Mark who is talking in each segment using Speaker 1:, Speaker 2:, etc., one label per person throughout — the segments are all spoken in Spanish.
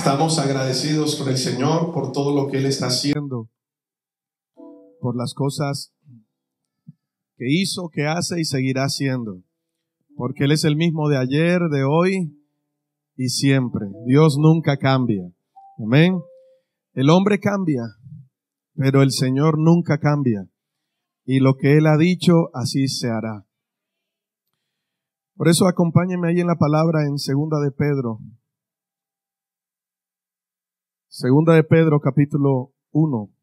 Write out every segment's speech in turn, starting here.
Speaker 1: Estamos agradecidos con el Señor por todo lo que Él está haciendo, por las cosas que hizo, que hace y seguirá haciendo, porque Él es el mismo de ayer, de hoy y siempre. Dios nunca cambia. Amén. El hombre cambia, pero el Señor nunca cambia. Y lo que Él ha dicho, así se hará. Por eso acompáñenme ahí en la palabra en Segunda de Pedro. Segunda de Pedro, capítulo 1.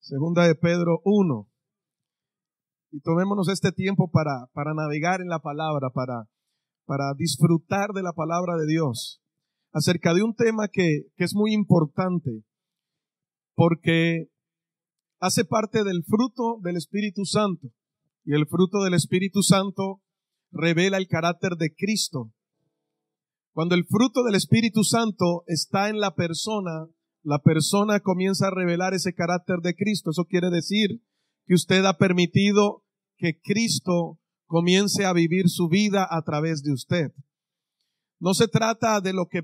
Speaker 1: Segunda de Pedro 1. Y tomémonos este tiempo para navegar en la palabra, para disfrutar de la palabra de Dios, acerca de un tema que es muy importante, porque hace parte del fruto del Espíritu Santo. Y el fruto del Espíritu Santo revela el carácter de Cristo. Cuando el fruto del Espíritu Santo está en la persona comienza a revelar ese carácter de Cristo. Eso quiere decir que usted ha permitido que Cristo comience a vivir su vida a través de usted. No se trata de lo que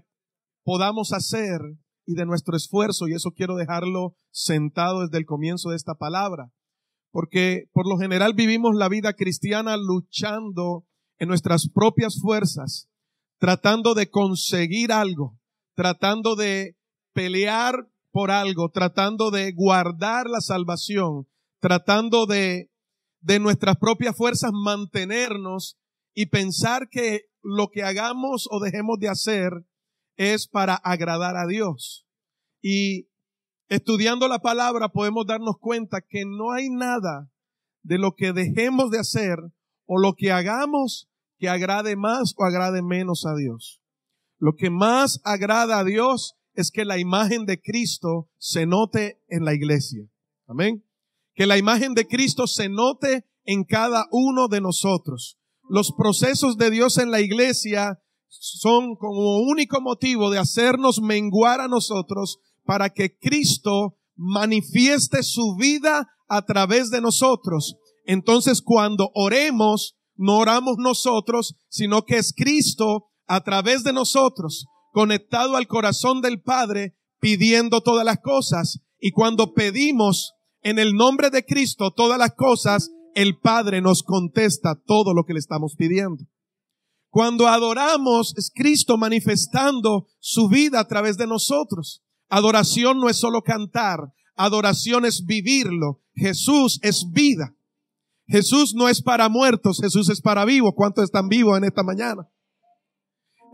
Speaker 1: podamos hacer y de nuestro esfuerzo, y eso quiero dejarlo sentado desde el comienzo de esta palabra, porque por lo general vivimos la vida cristiana luchando en nuestras propias fuerzas, tratando de conseguir algo, tratando de pelear por algo, tratando de guardar la salvación, tratando de nuestras propias fuerzas mantenernos y pensar que lo que hagamos o dejemos de hacer es para agradar a Dios. Y estudiando la palabra podemos darnos cuenta que no hay nada de lo que dejemos de hacer o lo que hagamos que agrade más o agrade menos a Dios. Lo que más agrada a Dios es que la imagen de Cristo se note en la iglesia. Amén. Que la imagen de Cristo se note en cada uno de nosotros. Los procesos de Dios en la iglesia son como único motivo de hacernos menguar a nosotros para que Cristo manifieste su vida a través de nosotros. Entonces, cuando oremos, no oramos nosotros, sino que es Cristo a través de nosotros, conectado al corazón del Padre, pidiendo todas las cosas. Y cuando pedimos en el nombre de Cristo todas las cosas, el Padre nos contesta todo lo que le estamos pidiendo. Cuando adoramos, es Cristo manifestando su vida a través de nosotros. Adoración no es solo cantar, adoración es vivirlo. Jesús es vida. Jesús no es para muertos, Jesús es para vivos. ¿Cuántos están vivos en esta mañana?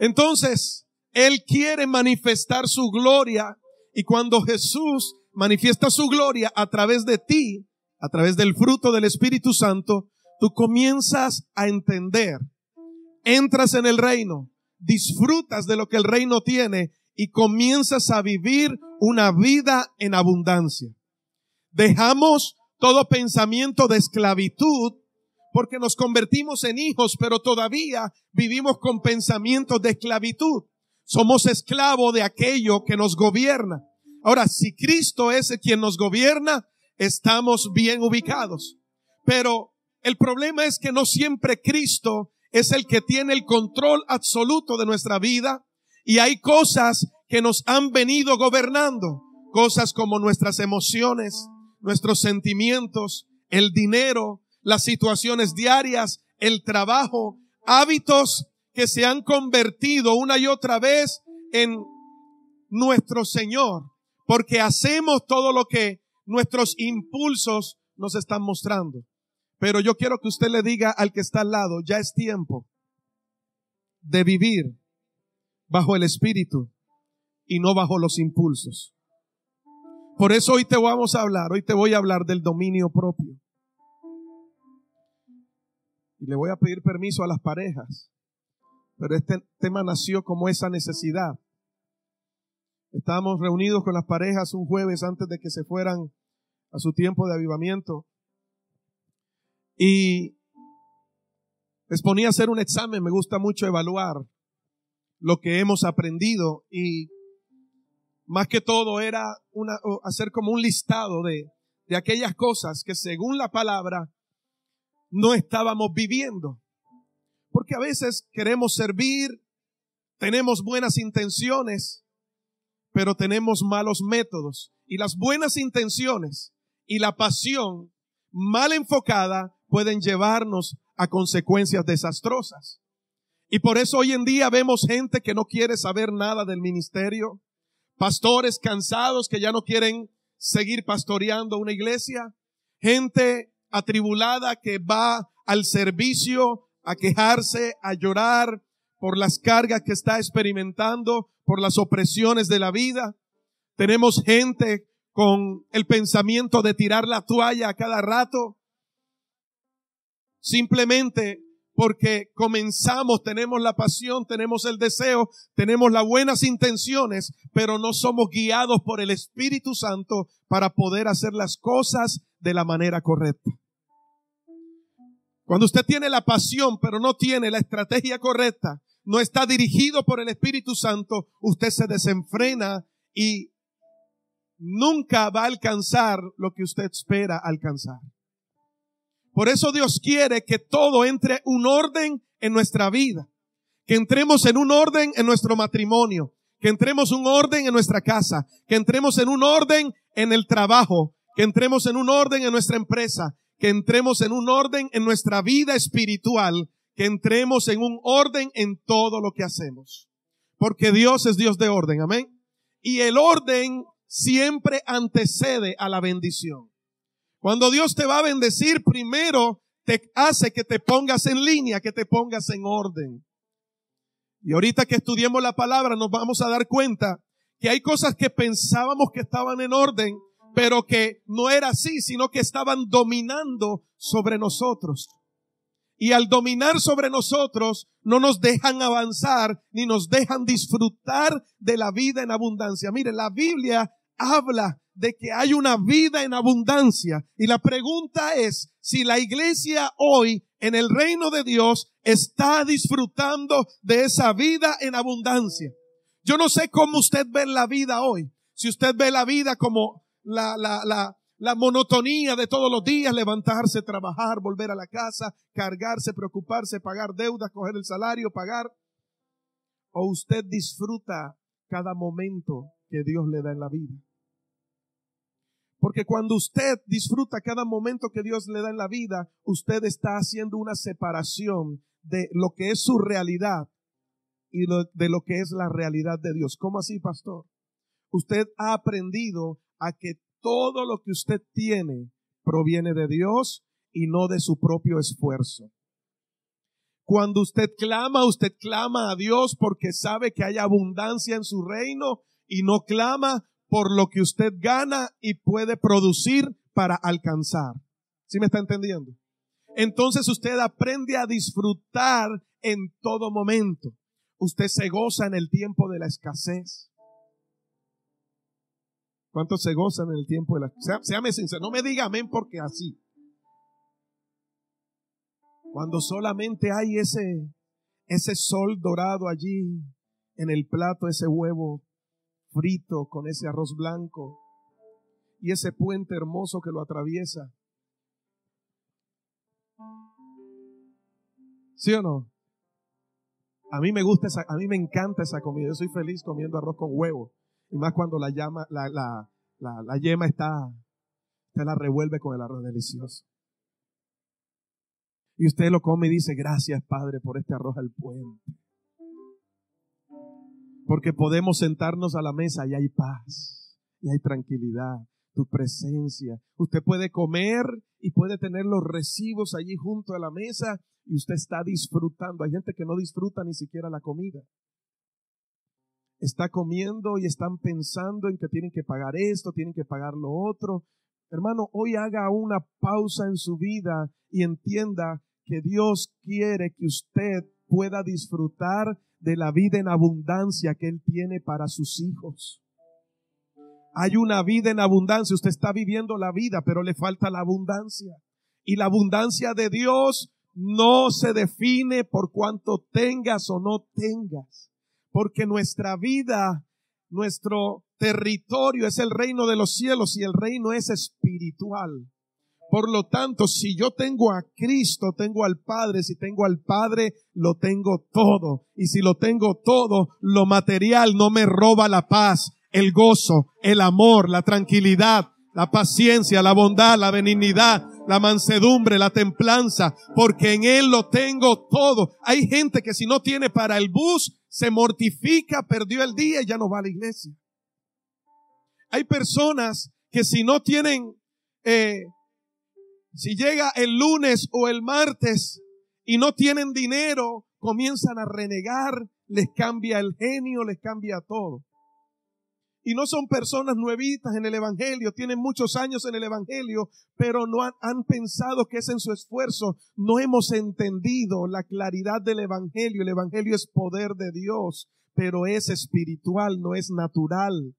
Speaker 1: Entonces, Él quiere manifestar su gloria, y cuando Jesús manifiesta su gloria a través de ti, a través del fruto del Espíritu Santo, tú comienzas a entender, entras en el reino, disfrutas de lo que el reino tiene y comienzas a vivir una vida en abundancia. Dejamos todo pensamiento de esclavitud porque nos convertimos en hijos, pero todavía vivimos con pensamientos de esclavitud. Somos esclavos de aquello que nos gobierna. Ahora, si Cristo es quien nos gobierna, estamos bien ubicados. Pero el problema es que no siempre Cristo es el que tiene el control absoluto de nuestra vida, y hay cosas que nos han venido gobernando. Cosas como nuestras emociones, nuestros sentimientos, el dinero, las situaciones diarias, el trabajo, hábitos que se han convertido una y otra vez en nuestro Señor, porque hacemos todo lo que nuestros impulsos nos están mostrando. Pero yo quiero que usted le diga al que está al lado, ya es tiempo de vivir bajo el Espíritu y no bajo los impulsos. Por eso hoy te voy a hablar del dominio propio. Y le voy a pedir permiso a las parejas, pero este tema nació como esa necesidad. Estábamos reunidos con las parejas un jueves antes de que se fueran a su tiempo de avivamiento, y les ponía a hacer un examen. Me gusta mucho evaluar lo que hemos aprendido, y más que todo era hacer como un listado de aquellas cosas que según la palabra no estábamos viviendo. Porque a veces queremos servir, tenemos buenas intenciones, pero tenemos malos métodos. Y las buenas intenciones y la pasión mal enfocada pueden llevarnos a consecuencias desastrosas. Y por eso hoy en día vemos gente que no quiere saber nada del ministerio, pastores cansados que ya no quieren seguir pastoreando una iglesia, gente atribulada que va al servicio a quejarse, a llorar por las cargas que está experimentando, por las opresiones de la vida. Tenemos gente con el pensamiento de tirar la toalla a cada rato, simplemente porque comenzamos, tenemos la pasión, tenemos el deseo, tenemos las buenas intenciones, pero no somos guiados por el Espíritu Santo para poder hacer las cosas de la manera correcta. Cuando usted tiene la pasión, pero no tiene la estrategia correcta, no está dirigido por el Espíritu Santo, usted se desenfrena y nunca va a alcanzar lo que usted espera alcanzar. Por eso Dios quiere que todo entre un orden en nuestra vida, que entremos en un orden en nuestro matrimonio, que entremos en un orden en nuestra casa, que entremos en un orden en el trabajo, que entremos en un orden en nuestra empresa, que entremos en un orden en nuestra vida espiritual, que entremos en un orden en todo lo que hacemos. Porque Dios es Dios de orden, amén. Y el orden siempre antecede a la bendición. Cuando Dios te va a bendecir, primero te hace que te pongas en línea, que te pongas en orden. Y ahorita que estudiemos la palabra nos vamos a dar cuenta que hay cosas que pensábamos que estaban en orden, pero que no era así, sino que estaban dominando sobre nosotros. Y al dominar sobre nosotros, no nos dejan avanzar, ni nos dejan disfrutar de la vida en abundancia. Mire, la Biblia habla de que hay una vida en abundancia. Y la pregunta es, si la iglesia hoy en el reino de Dios está disfrutando de esa vida en abundancia. Yo no sé cómo usted ve la vida hoy. Si usted ve la vida como la monotonía de todos los días, levantarse, trabajar, volver a la casa, cargarse, preocuparse, pagar deudas, coger el salario, pagar. O usted disfruta cada momento que Dios le da en la vida. Porque cuando usted disfruta cada momento que Dios le da en la vida, usted está haciendo una separación de lo que es su realidad y de lo que es la realidad de Dios. ¿Cómo así, pastor? Usted ha aprendido a que todo lo que usted tiene proviene de Dios y no de su propio esfuerzo. Cuando usted clama a Dios porque sabe que hay abundancia en su reino y no clama por lo que usted gana y puede producir para alcanzar. ¿Sí me está entendiendo? Entonces usted aprende a disfrutar en todo momento. Usted se goza en el tiempo de la escasez. ¿Cuántos se gozan en el tiempo de la escasez? Séame sincero, no me diga amén porque así. Cuando solamente hay ese sol dorado allí en el plato, ese huevo frito con ese arroz blanco y ese puente hermoso que lo atraviesa. ¿Sí o no? A mí me encanta esa comida. Yo soy feliz comiendo arroz con huevo. Y más cuando la yema usted la revuelve con el arroz delicioso. Y usted lo come y dice, gracias Padre por este arroz al puente. Porque podemos sentarnos a la mesa y hay paz, y hay tranquilidad, tu presencia. Usted puede comer y puede tener los recibos allí junto a la mesa y usted está disfrutando. Hay gente que no disfruta ni siquiera la comida. Está comiendo y están pensando en que tienen que pagar esto, tienen que pagar lo otro. Hermano, hoy haga una pausa en su vida y entienda que Dios quiere que usted pueda disfrutar de la vida en abundancia que Él tiene para sus hijos. Hay una vida en abundancia. Usted está viviendo la vida, pero le falta la abundancia. Y la abundancia de Dios no se define por cuánto tengas o no tengas. Porque nuestra vida, nuestro territorio es el reino de los cielos y el reino es espiritual. Por lo tanto, si yo tengo a Cristo, tengo al Padre. Si tengo al Padre, lo tengo todo. Y si lo tengo todo, lo material no me roba la paz. el gozo, el amor, la tranquilidad, la paciencia, la bondad, la benignidad, la mansedumbre, la templanza, porque en Él lo tengo todo. Hay gente que si no tiene para el bus, se mortifica, perdió el día y ya no va a la iglesia. Hay personas que si no tienen, si llega el lunes o el martes y no tienen dinero, comienzan a renegar, les cambia el genio, les cambia todo. Y no son personas nuevitas en el evangelio, tienen muchos años en el evangelio, pero no han pensado que es en su esfuerzo. No hemos entendido la claridad del evangelio. El evangelio es poder de Dios, pero es espiritual, no es natural.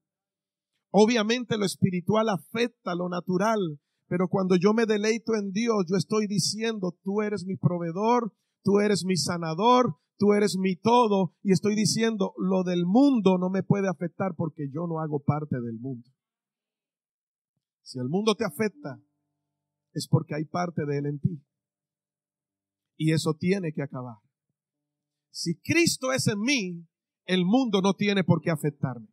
Speaker 1: Obviamente lo espiritual afecta lo natural, pero cuando yo me deleito en Dios, yo estoy diciendo, tú eres mi proveedor, tú eres mi sanador, tú eres mi todo, y estoy diciendo, lo del mundo no me puede afectar porque yo no hago parte del mundo. Si el mundo te afecta, es porque hay parte de él en ti. Y eso tiene que acabar. Si Cristo es en mí, el mundo no tiene por qué afectarme.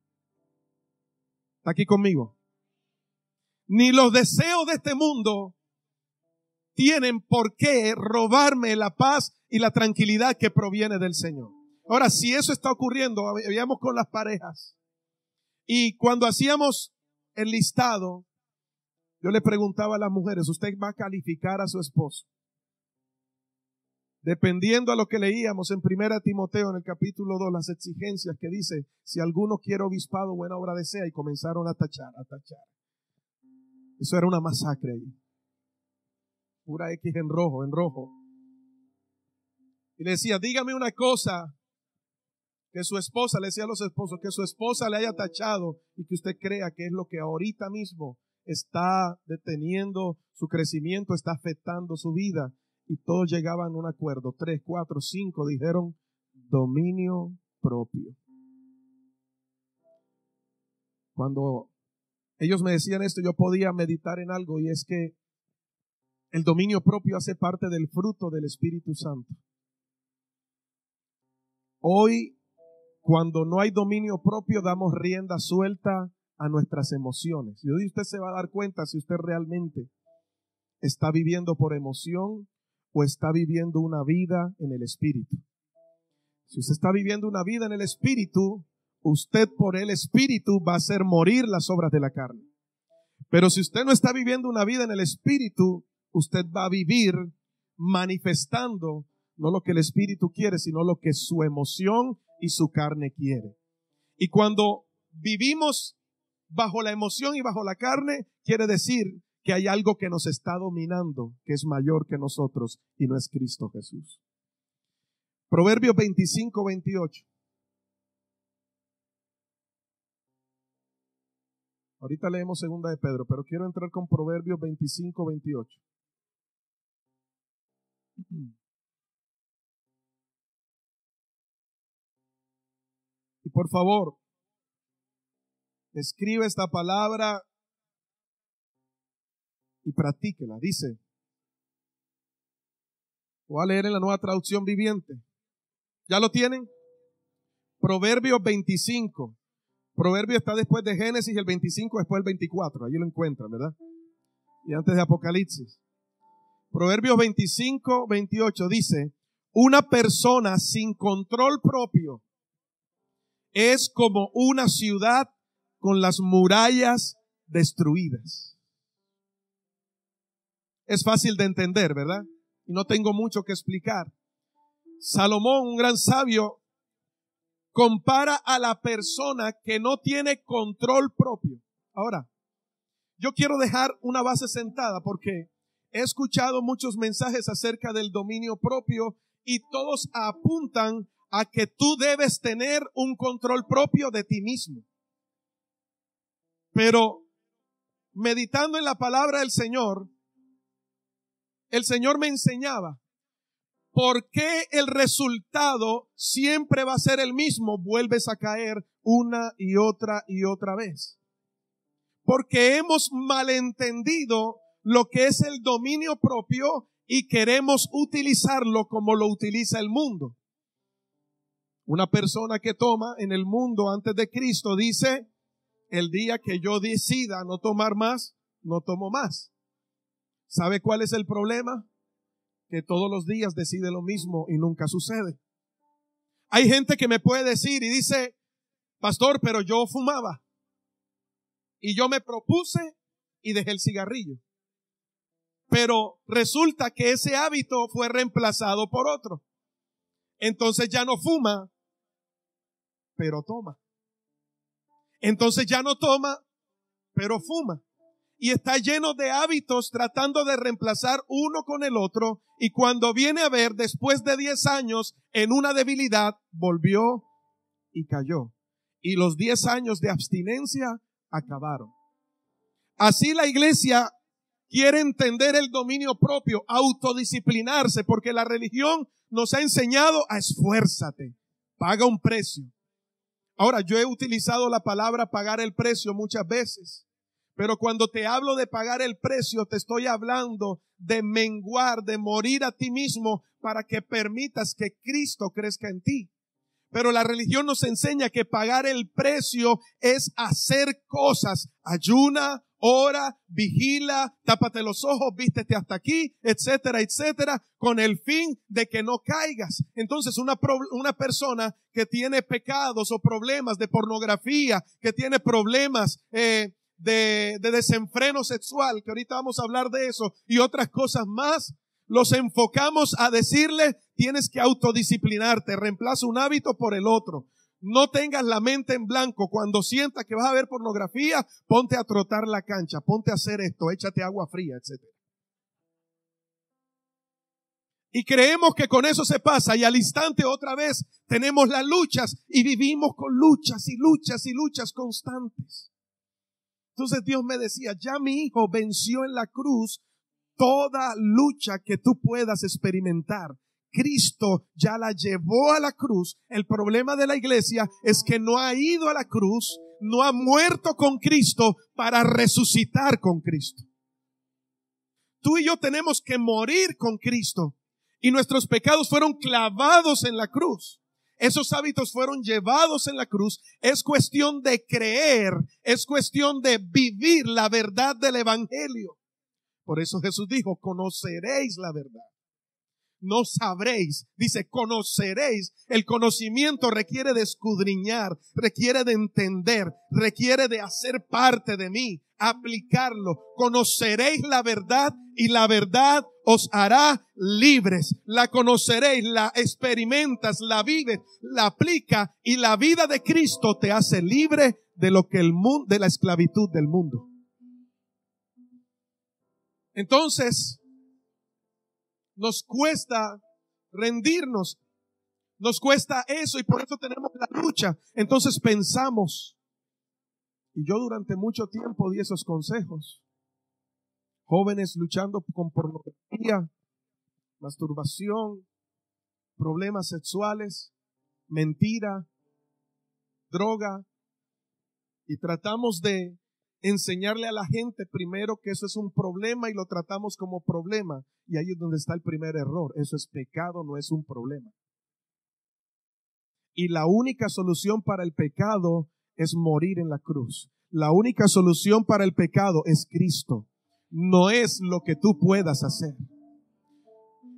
Speaker 1: ¿Está aquí conmigo? Ni los deseos de este mundo tienen por qué robarme la paz y la tranquilidad que proviene del Señor. Ahora, si eso está ocurriendo, veíamos con las parejas, y cuando hacíamos el listado, yo le preguntaba a las mujeres, ¿usted va a calificar a su esposo? Dependiendo a lo que leíamos en 1 Timoteo, en el capítulo 2, las exigencias que dice, si alguno quiere obispado, buena obra desea, y comenzaron a tachar. Eso era una masacre ahí. Pura X en rojo. Y le decía, dígame una cosa que su esposa, le decía a los esposos, que su esposa le haya tachado y que usted crea que es lo que ahorita mismo está deteniendo su crecimiento, está afectando su vida. Y todos llegaban a un acuerdo. 3, 4, 5 dijeron dominio propio. Cuando ellos me decían esto, yo podía meditar en algo, y es que el dominio propio hace parte del fruto del Espíritu Santo. Hoy, cuando no hay dominio propio, damos rienda suelta a nuestras emociones. Y hoy usted se va a dar cuenta si usted realmente está viviendo por emoción o está viviendo una vida en el Espíritu. Si usted está viviendo una vida en el Espíritu, usted por el Espíritu va a hacer morir las obras de la carne. Pero si usted no está viviendo una vida en el Espíritu, usted va a vivir manifestando no lo que el Espíritu quiere, sino lo que su emoción y su carne quiere. Y cuando vivimos bajo la emoción y bajo la carne, quiere decir que hay algo que nos está dominando, que es mayor que nosotros, y no es Cristo Jesús. Proverbios 25, 28. Ahorita leemos 2 de Pedro, pero quiero entrar con Proverbios 25, 28. Y por favor, escribe esta palabra y practíquela. Dice, voy a leer en la Nueva Traducción Viviente. ¿Ya lo tienen? Proverbios 25. Proverbio está después de Génesis y el 25 después del 24. Allí lo encuentran, ¿verdad? Y antes de Apocalipsis. Proverbios 25, 28 dice, una persona sin control propio es como una ciudad con las murallas destruidas. Es fácil de entender, ¿verdad? Y no tengo mucho que explicar. Salomón, un gran sabio, compara a la persona que no tiene control propio. Ahora, yo quiero dejar una base sentada porque he escuchado muchos mensajes acerca del dominio propio y todos apuntan a que tú debes tener un control propio de ti mismo. Pero meditando en la palabra del Señor, el Señor me enseñaba por qué el resultado siempre va a ser el mismo. Vuelves a caer una y otra vez. Porque hemos malentendido lo que es el dominio propio y queremos utilizarlo como lo utiliza el mundo. Una persona que toma en el mundo antes de Cristo dice, el día que yo decida no tomar más, no tomo más. ¿Sabe cuál es el problema? Que todos los días decide lo mismo y nunca sucede. Hay gente que me puede decir y dice, pastor, pero yo fumaba y yo me propuse y dejé el cigarrillo. Pero resulta que ese hábito fue reemplazado por otro. Entonces ya no fuma, pero toma. Entonces ya no toma, pero fuma. Y está lleno de hábitos tratando de reemplazar uno con el otro. Y cuando viene a ver, después de 10 años, en una debilidad, volvió y cayó. Y los 10 años de abstinencia acabaron. Así la iglesia quiere entender el dominio propio, autodisciplinarse, porque la religión nos ha enseñado a esfuérzate, paga un precio. Ahora, yo he utilizado la palabra pagar el precio muchas veces, pero cuando te hablo de pagar el precio, te estoy hablando de menguar, de morir a ti mismo para que permitas que Cristo crezca en ti. Pero la religión nos enseña que pagar el precio es hacer cosas. Ayuna, ora, vigila, tápate los ojos, vístete hasta aquí, etcétera, etcétera, con el fin de que no caigas. Entonces una persona que tiene pecados o problemas de pornografía, que tiene problemas de desenfreno sexual, que ahorita vamos a hablar de eso y otras cosas más, los enfocamos a decirle, tienes que autodisciplinarte, reemplaza un hábito por el otro. No tengas la mente en blanco. Cuando sientas que vas a ver pornografía, ponte a trotar la cancha, ponte a hacer esto, échate agua fría, etc. Y creemos que con eso se pasa y al instante otra vez tenemos las luchas y vivimos con luchas y luchas y luchas constantes. Entonces Dios me decía, ya mi hijo venció en la cruz toda lucha que tú puedas experimentar. Cristo ya la llevó a la cruz. El problema de la iglesia es que no ha ido a la cruz, no ha muerto con Cristo para resucitar con Cristo. Tú y yo tenemos que morir con Cristo y nuestros pecados fueron clavados en la cruz. Esos hábitos fueron llevados en la cruz. Es cuestión de creer, es cuestión de vivir la verdad del evangelio. Por eso Jesús dijo, conoceréis la verdad. No sabréis, dice, conoceréis. El conocimiento requiere de escudriñar, requiere de entender, requiere de hacer parte de mí, aplicarlo. Conoceréis la verdad y la verdad os hará libres. La conoceréis, la experimentas, la vives, la aplica y la vida de Cristo te hace libre de lo que el mundo, de la esclavitud del mundo. Entonces, nos cuesta rendirnos, nos cuesta eso y por eso tenemos la lucha. Entonces pensamos, y yo durante mucho tiempo di esos consejos, jóvenes luchando con pornografía, masturbación, problemas sexuales, mentira, droga, y tratamos de enseñarle a la gente primero que eso es un problema y lo tratamos como problema. Y ahí es donde está el primer error. Eso es pecado, no es un problema. Y la única solución para el pecado es morir en la cruz. La única solución para el pecado es Cristo. No es lo que tú puedas hacer.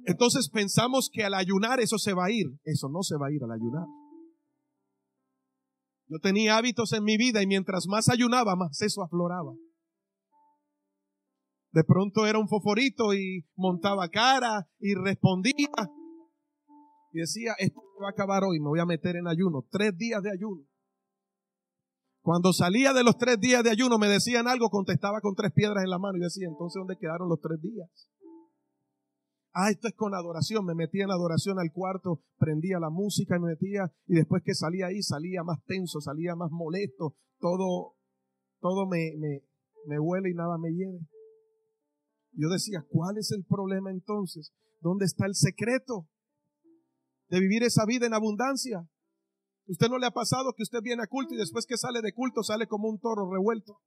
Speaker 1: Entonces pensamos que al ayunar eso se va a ir. Eso no se va a ir al ayunar. Yo tenía hábitos en mi vida y mientras más ayunaba, más eso afloraba. De pronto era un foforito y montaba cara y respondía. Y decía, esto va a acabar hoy, me voy a meter en ayuno. 3 días de ayuno. Cuando salía de los 3 días de ayuno me decían algo, contestaba con 3 piedras en la mano. Y yo decía, entonces ¿dónde quedaron los 3 días? Esto es con adoración. Me metía en adoración al cuarto, prendía la música y me metía, y después que salía ahí, salía más tenso, salía más molesto, todo me huele y nada me hiede. Yo decía, ¿cuál es el problema entonces? ¿Dónde está el secreto de vivir esa vida en abundancia? ¿Usted no le ha pasado que usted viene a culto y después que sale de culto sale como un toro revuelto?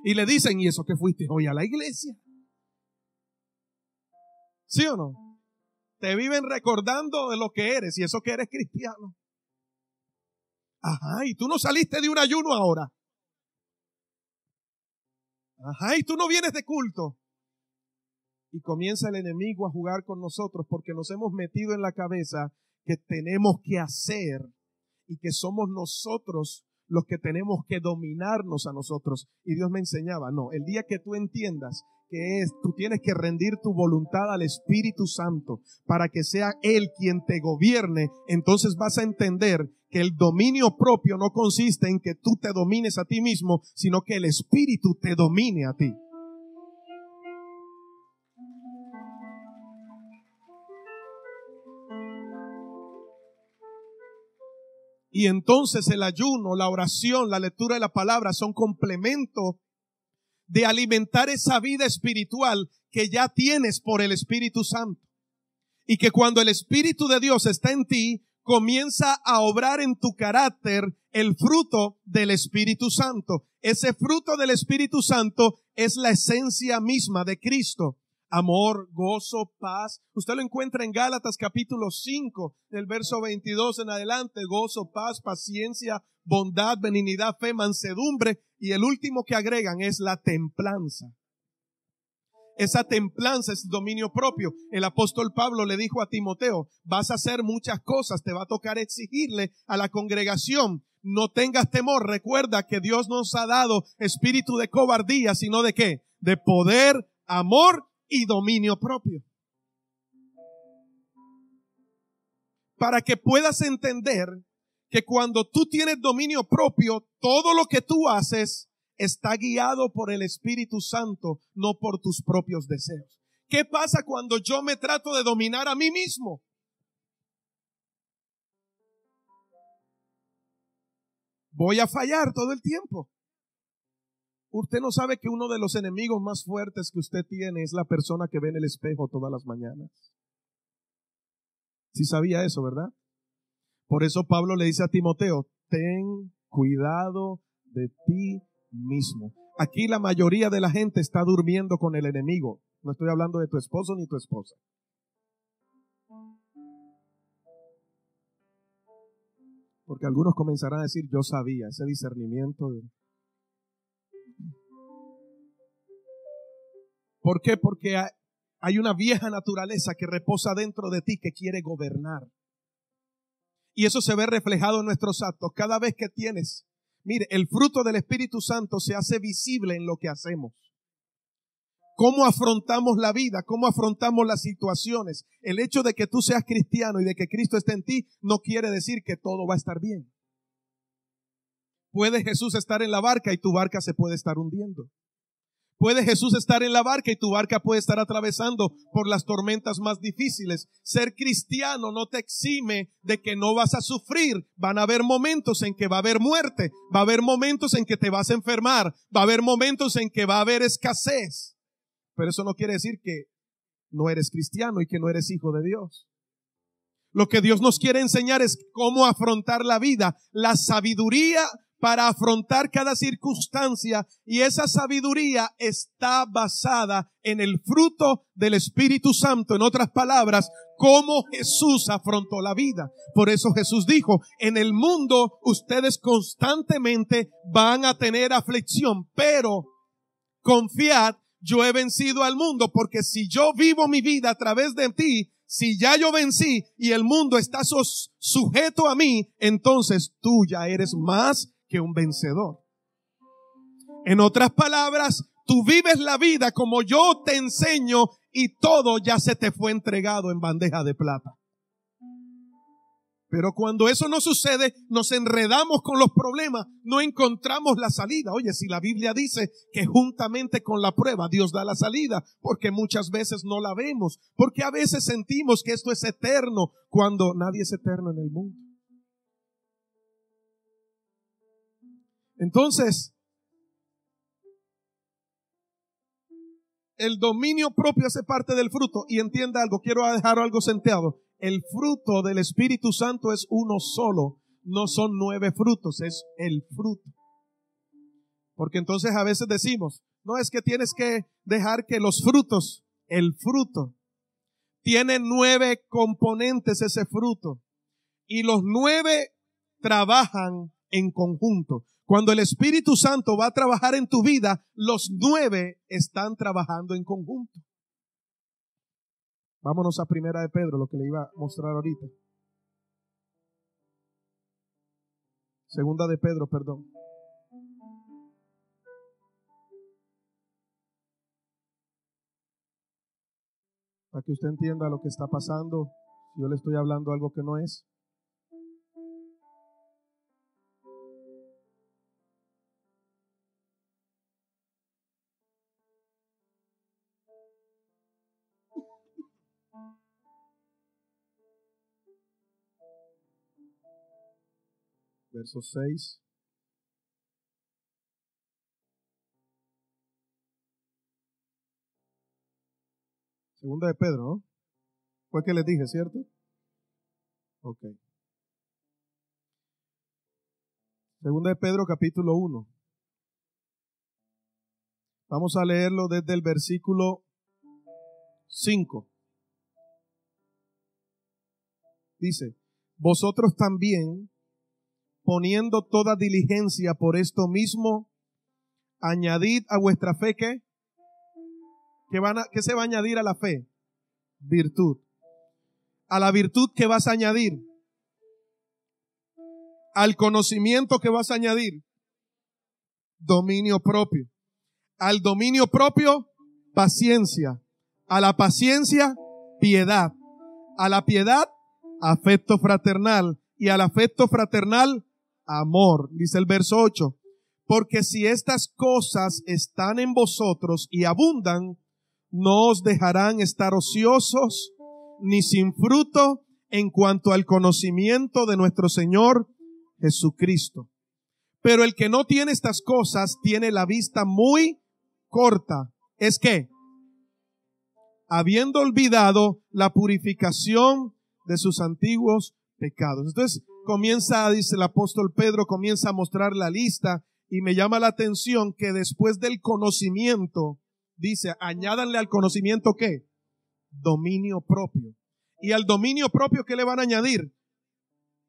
Speaker 1: Y le dicen, ¿y eso que fuiste hoy a la iglesia? ¿Sí o no? Te viven recordando de lo que eres y eso que eres cristiano. Ajá, y tú no saliste de un ayuno ahora. Ajá, y tú no vienes de culto. Y comienza el enemigo a jugar con nosotros porque nos hemos metido en la cabeza que tenemos que hacer y que somos nosotros los que tenemos que dominarnos a nosotros. Y Dios me enseñaba, no, el día que tú entiendas que tú tienes que rendir tu voluntad al Espíritu Santo para que sea Él quien te gobierne, entonces vas a entender que el dominio propio no consiste en que tú te domines a ti mismo, sino que el Espíritu te domine a ti. Y entonces el ayuno, la oración, la lectura de la palabra son complemento de alimentar esa vida espiritual que ya tienes por el Espíritu Santo. Y que cuando el Espíritu de Dios está en ti, comienza a obrar en tu carácter el fruto del Espíritu Santo. Ese fruto del Espíritu Santo es la esencia misma de Cristo. Amor, gozo, paz. Usted lo encuentra en Gálatas capítulo 5, del verso 22 en adelante. Gozo, paz, paciencia, bondad, benignidad, fe, mansedumbre. Y el último que agregan es la templanza. Esa templanza es dominio propio. El apóstol Pablo le dijo a Timoteo, vas a hacer muchas cosas, te va a tocar exigirle a la congregación. No tengas temor, recuerda que Dios nos ha dado espíritu de cobardía, sino de ¿qué? De poder, amor y dominio propio. Para que puedas entender que cuando tú tienes dominio propio, todo lo que tú haces está guiado por el Espíritu Santo, no por tus propios deseos. ¿Qué pasa cuando yo me trato de dominar a mí mismo? Voy a fallar todo el tiempo. Usted no sabe que uno de los enemigos más fuertes que usted tiene es la persona que ve en el espejo todas las mañanas. Sí sabía eso, ¿verdad? Por eso Pablo le dice a Timoteo, ten cuidado de ti mismo. Aquí la mayoría de la gente está durmiendo con el enemigo. No estoy hablando de tu esposo ni tu esposa. Porque algunos comenzarán a decir, yo sabía, ese discernimiento. ¿Por qué? Porque hay una vieja naturaleza que reposa dentro de ti que quiere gobernar. Y eso se ve reflejado en nuestros actos. Cada vez que tienes, mire, el fruto del Espíritu Santo se hace visible en lo que hacemos. Cómo afrontamos la vida, cómo afrontamos las situaciones. El hecho de que tú seas cristiano y de que Cristo esté en ti no quiere decir que todo va a estar bien. Puede Jesús estar en la barca y tu barca se puede estar hundiendo. Puede Jesús estar en la barca y tu barca puede estar atravesando por las tormentas más difíciles. Ser cristiano no te exime de que no vas a sufrir. Van a haber momentos en que va a haber muerte. Va a haber momentos en que te vas a enfermar. Va a haber momentos en que va a haber escasez. Pero eso no quiere decir que no eres cristiano y que no eres hijo de Dios. Lo que Dios nos quiere enseñar es cómo afrontar la vida, la sabiduría para afrontar cada circunstancia, y esa sabiduría está basada en el fruto del Espíritu Santo. En otras palabras, cómo Jesús afrontó la vida. Por eso Jesús dijo, en el mundo ustedes constantemente van a tener aflicción, pero confiad, yo he vencido al mundo, porque si yo vivo mi vida a través de ti, si ya yo vencí y el mundo está sujeto a mí, entonces tú ya eres más que un vencedor. En otras palabras, tú vives la vida como yo te enseño y todo ya se te fue entregado en bandeja de plata. Pero cuando eso no sucede, nos enredamos con los problemas, no encontramos la salida. Oye, si la Biblia dice que juntamente con la prueba Dios da la salida, porque muchas veces no la vemos, porque a veces sentimos que esto es eterno, cuando nadie es eterno en el mundo. Entonces, el dominio propio hace parte del fruto. Y entienda algo, quiero dejar algo sentado. El fruto del Espíritu Santo es uno solo, no son 9 frutos, es el fruto. Porque entonces a veces decimos, no, es que tienes que dejar que los frutos, el fruto, tiene 9 componentes ese fruto. Y los 9 trabajan en conjunto. Cuando el Espíritu Santo va a trabajar en tu vida, los 9 están trabajando en conjunto. Vámonos a Primera de Pedro, lo que le iba a mostrar ahorita. Segunda de Pedro, perdón. Para que usted entienda lo que está pasando, si yo le estoy hablando algo que no es. Verso 6. Segunda de Pedro, ¿no? Fue que les dije, ¿cierto? Ok. Segunda de Pedro, capítulo 1. Vamos a leerlo desde el versículo 5. Dice, vosotros también, poniendo toda diligencia por esto mismo, añadid a vuestra fe, ¿qué? ¿Qué se va a añadir a la fe? Virtud. A la virtud, ¿qué vas a añadir? Al conocimiento, ¿qué vas a añadir? Dominio propio. Al dominio propio, paciencia. A la paciencia, piedad. A la piedad, afecto fraternal. Y al afecto fraternal, amor. Dice el verso 8. Porque si estas cosas están en vosotros y abundan, no os dejarán estar ociosos ni sin fruto en cuanto al conocimiento de nuestro Señor Jesucristo. Pero el que no tiene estas cosas tiene la vista muy corta. Es que, habiendo olvidado la purificación de sus antiguos pecados. Entonces comienza, dice el apóstol Pedro, comienza a mostrar la lista y me llama la atención que después del conocimiento, dice, añádanle al conocimiento ¿qué? Dominio propio. Y al dominio propio, ¿qué le van a añadir?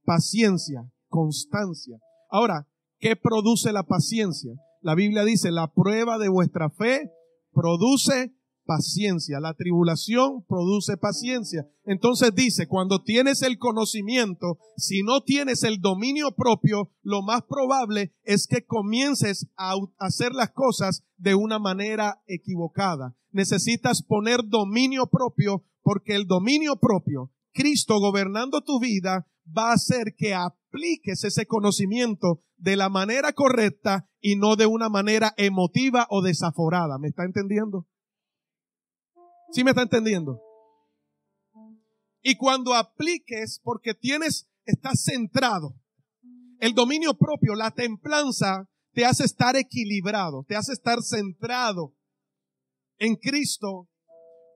Speaker 1: Paciencia, constancia. Ahora, ¿qué produce la paciencia? La Biblia dice, la prueba de vuestra fe produce paciencia. La tribulación produce paciencia. Entonces dice, cuando tienes el conocimiento, si no tienes el dominio propio, lo más probable es que comiences a hacer las cosas de una manera equivocada. Necesitas poner dominio propio, porque el dominio propio, Cristo gobernando tu vida, va a hacer que apliques ese conocimiento de la manera correcta y no de una manera emotiva o desaforada. ¿Me está entendiendo? ¿Sí me está entendiendo? Y cuando apliques, porque estás centrado. El dominio propio, la templanza, te hace estar equilibrado, te hace estar centrado en Cristo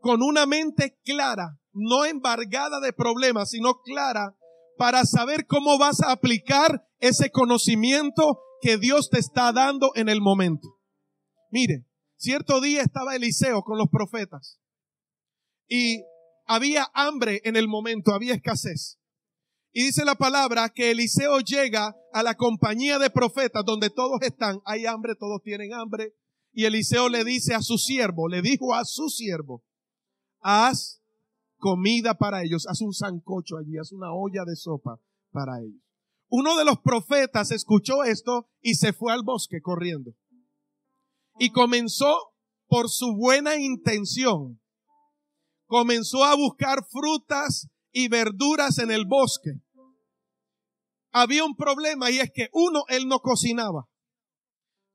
Speaker 1: con una mente clara, no embargada de problemas, sino clara para saber cómo vas a aplicar ese conocimiento que Dios te está dando en el momento. Mire, cierto día estaba Eliseo con los profetas y había hambre en el momento, había escasez. Y dice la palabra que Eliseo llega a la compañía de profetas donde todos están, hay hambre, todos tienen hambre. Y Eliseo le dice a su siervo, le dijo a su siervo, haz comida para ellos, haz un sancocho allí, haz una olla de sopa para ellos. Uno de los profetas escuchó esto y se fue al bosque corriendo. Y comenzó por su buena intención. Comenzó a buscar frutas y verduras en el bosque. Había un problema y es que uno, él no cocinaba.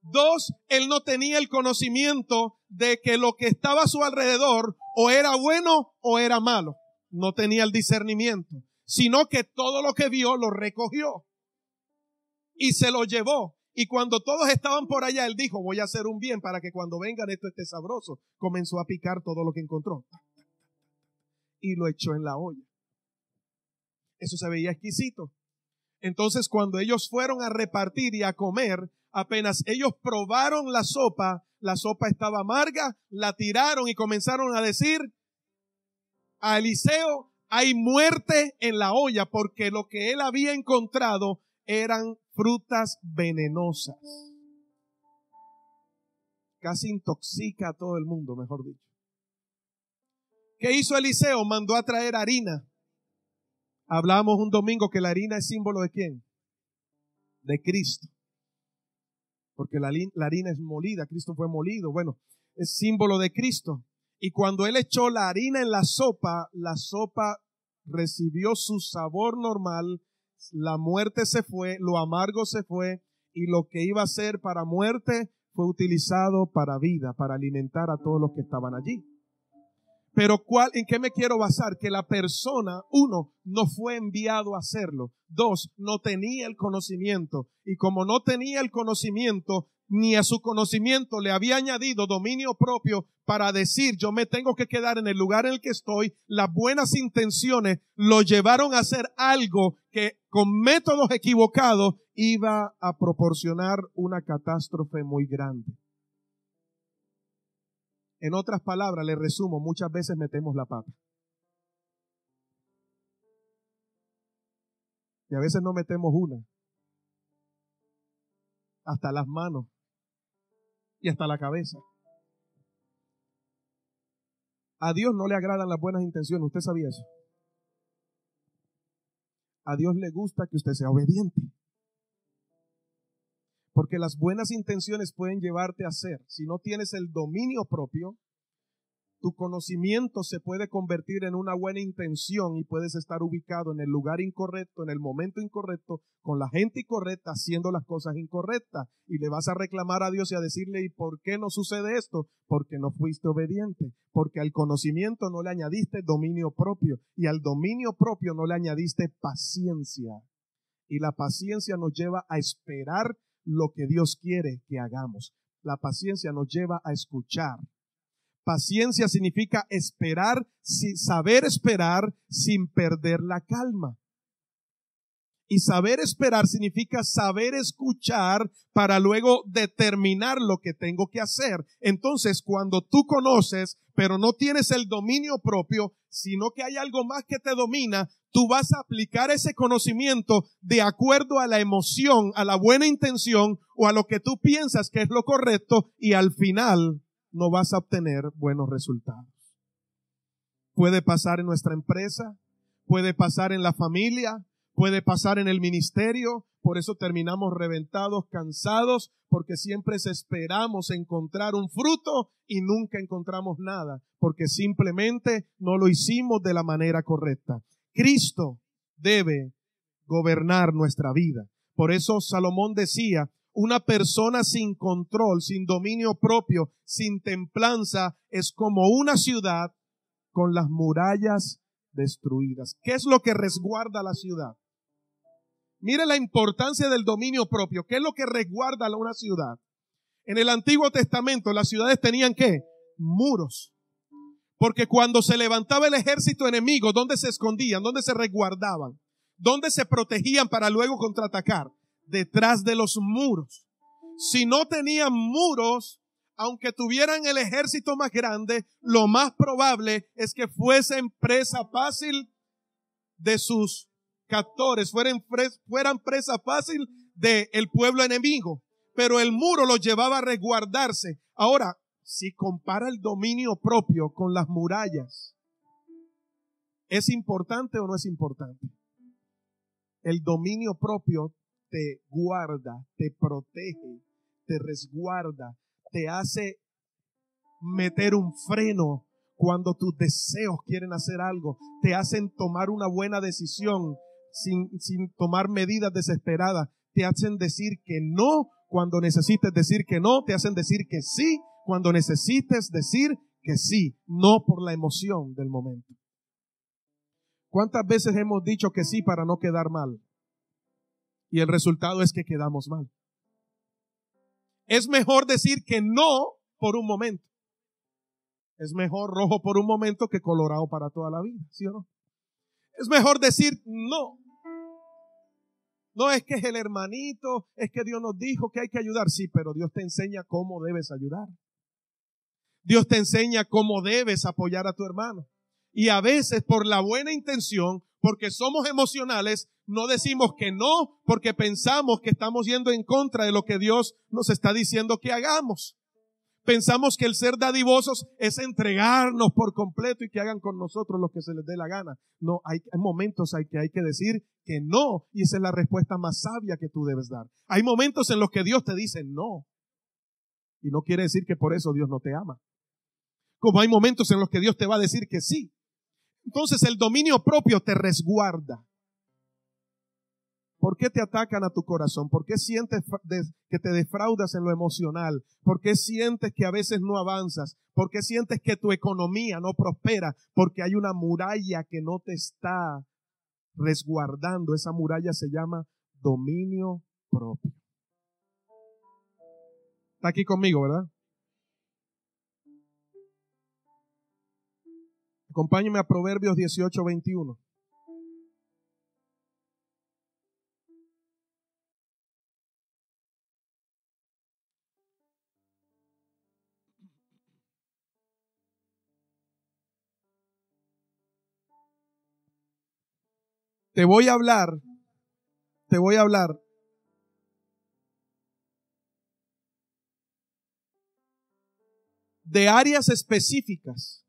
Speaker 1: Dos, él no tenía el conocimiento de que lo que estaba a su alrededor o era bueno o era malo. No tenía el discernimiento, sino que todo lo que vio lo recogió y se lo llevó. Y cuando todos estaban por allá, él dijo, voy a hacer un bien para que cuando vengan esto esté sabroso. Comenzó a picar todo lo que encontró y lo echó en la olla. Eso se veía exquisito. Entonces, cuando ellos fueron a repartir y a comer, apenas ellos probaron la sopa estaba amarga, la tiraron y comenzaron a decir a Eliseo, hay muerte en la olla, porque lo que él había encontrado eran frutas venenosas. Casi intoxica a todo el mundo, mejor dicho. ¿Qué hizo Eliseo? Mandó a traer harina. Hablamos un domingo que la harina es símbolo ¿de quién? De Cristo. Porque la harina es molida, Cristo fue molido. Bueno, es símbolo de Cristo. Y cuando él echó la harina en la sopa recibió su sabor normal, la muerte se fue, lo amargo se fue, y lo que iba a ser para muerte fue utilizado para vida, para alimentar a todos los que estaban allí. Pero ¿en qué me quiero basar? Que la persona, uno, no fue enviado a hacerlo. Dos, no tenía el conocimiento. Y como no tenía el conocimiento, ni a su conocimiento le había añadido dominio propio para decir, yo me tengo que quedar en el lugar en el que estoy, las buenas intenciones lo llevaron a hacer algo que con métodos equivocados iba a proporcionar una catástrofe muy grande. En otras palabras, le resumo, muchas veces metemos la pata. Y a veces no metemos una. Hasta las manos. Y hasta la cabeza. A Dios no le agradan las buenas intenciones. ¿Usted sabía eso? A Dios le gusta que usted sea obediente. Porque las buenas intenciones pueden llevarte a hacer. Si no tienes el dominio propio, tu conocimiento se puede convertir en una buena intención y puedes estar ubicado en el lugar incorrecto, en el momento incorrecto, con la gente incorrecta, haciendo las cosas incorrectas. Y le vas a reclamar a Dios y a decirle, ¿y por qué no sucede esto? Porque no fuiste obediente. Porque al conocimiento no le añadiste dominio propio. Y al dominio propio no le añadiste paciencia. Y la paciencia nos lleva a esperar lo que Dios quiere que hagamos. La paciencia nos lleva a escuchar. Paciencia significa esperar, saber esperar sin perder la calma. Y saber esperar significa saber escuchar para luego determinar lo que tengo que hacer. Entonces, cuando tú conoces, pero no tienes el dominio propio, sino que hay algo más que te domina, tú vas a aplicar ese conocimiento de acuerdo a la emoción, a la buena intención o a lo que tú piensas que es lo correcto, y al final no vas a obtener buenos resultados. Puede pasar en nuestra empresa, puede pasar en la familia, puede pasar en el ministerio. Por eso terminamos reventados, cansados, porque siempre esperamos encontrar un fruto y nunca encontramos nada, porque simplemente no lo hicimos de la manera correcta. Cristo debe gobernar nuestra vida. Por eso Salomón decía, una persona sin control, sin dominio propio, sin templanza, es como una ciudad con las murallas destruidas. ¿Qué es lo que resguarda la ciudad? Mire la importancia del dominio propio. ¿Qué es lo que resguarda una ciudad? En el Antiguo Testamento las ciudades tenían ¿qué? Muros. Porque cuando se levantaba el ejército enemigo, ¿dónde se escondían? ¿Dónde se resguardaban? ¿Dónde se protegían para luego contraatacar? Detrás de los muros. Si no tenían muros, aunque tuvieran el ejército más grande, lo más probable es que fuesen presa fácil de sus captores, fueran presa fácil del pueblo enemigo. Pero el muro los llevaba a resguardarse. Ahora, si compara el dominio propio con las murallas, ¿es importante o no es importante? El dominio propio te guarda, te protege, te resguarda, te hace meter un freno cuando tus deseos quieren hacer algo, te hacen tomar una buena decisión sin tomar medidas desesperadas, te hacen decir que no cuando necesites decir que no, te hacen decir que sí cuando necesites decir que sí, no por la emoción del momento. ¿Cuántas veces hemos dicho que sí para no quedar mal? Y el resultado es que quedamos mal. Es mejor decir que no por un momento. Es mejor rojo por un momento que colorado para toda la vida, ¿sí o no? Es mejor decir no. No es que es el hermanito, es que Dios nos dijo que hay que ayudar. Sí, pero Dios te enseña cómo debes ayudar. Dios te enseña cómo debes apoyar a tu hermano. Y a veces por la buena intención porque somos emocionales, no decimos que no porque pensamos que estamos yendo en contra de lo que Dios nos está diciendo que hagamos. Pensamos que el ser dadivosos es entregarnos por completo y que hagan con nosotros lo que se les dé la gana. No, hay momentos en que hay que decir que no, y esa es la respuesta más sabia que tú debes dar. Hay momentos en los que Dios te dice no, y no quiere decir que por eso Dios no te ama. Como hay momentos en los que Dios te va a decir que sí. Entonces el dominio propio te resguarda. ¿Por qué te atacan a tu corazón? ¿Por qué sientes que te defraudas en lo emocional? ¿Por qué sientes que a veces no avanzas? ¿Por qué sientes que tu economía no prospera? Porque hay una muralla que no te está resguardando. Esa muralla se llama dominio propio. Está aquí conmigo, ¿verdad? Acompáñeme a Proverbios 18:21. Te voy a hablar de áreas específicas,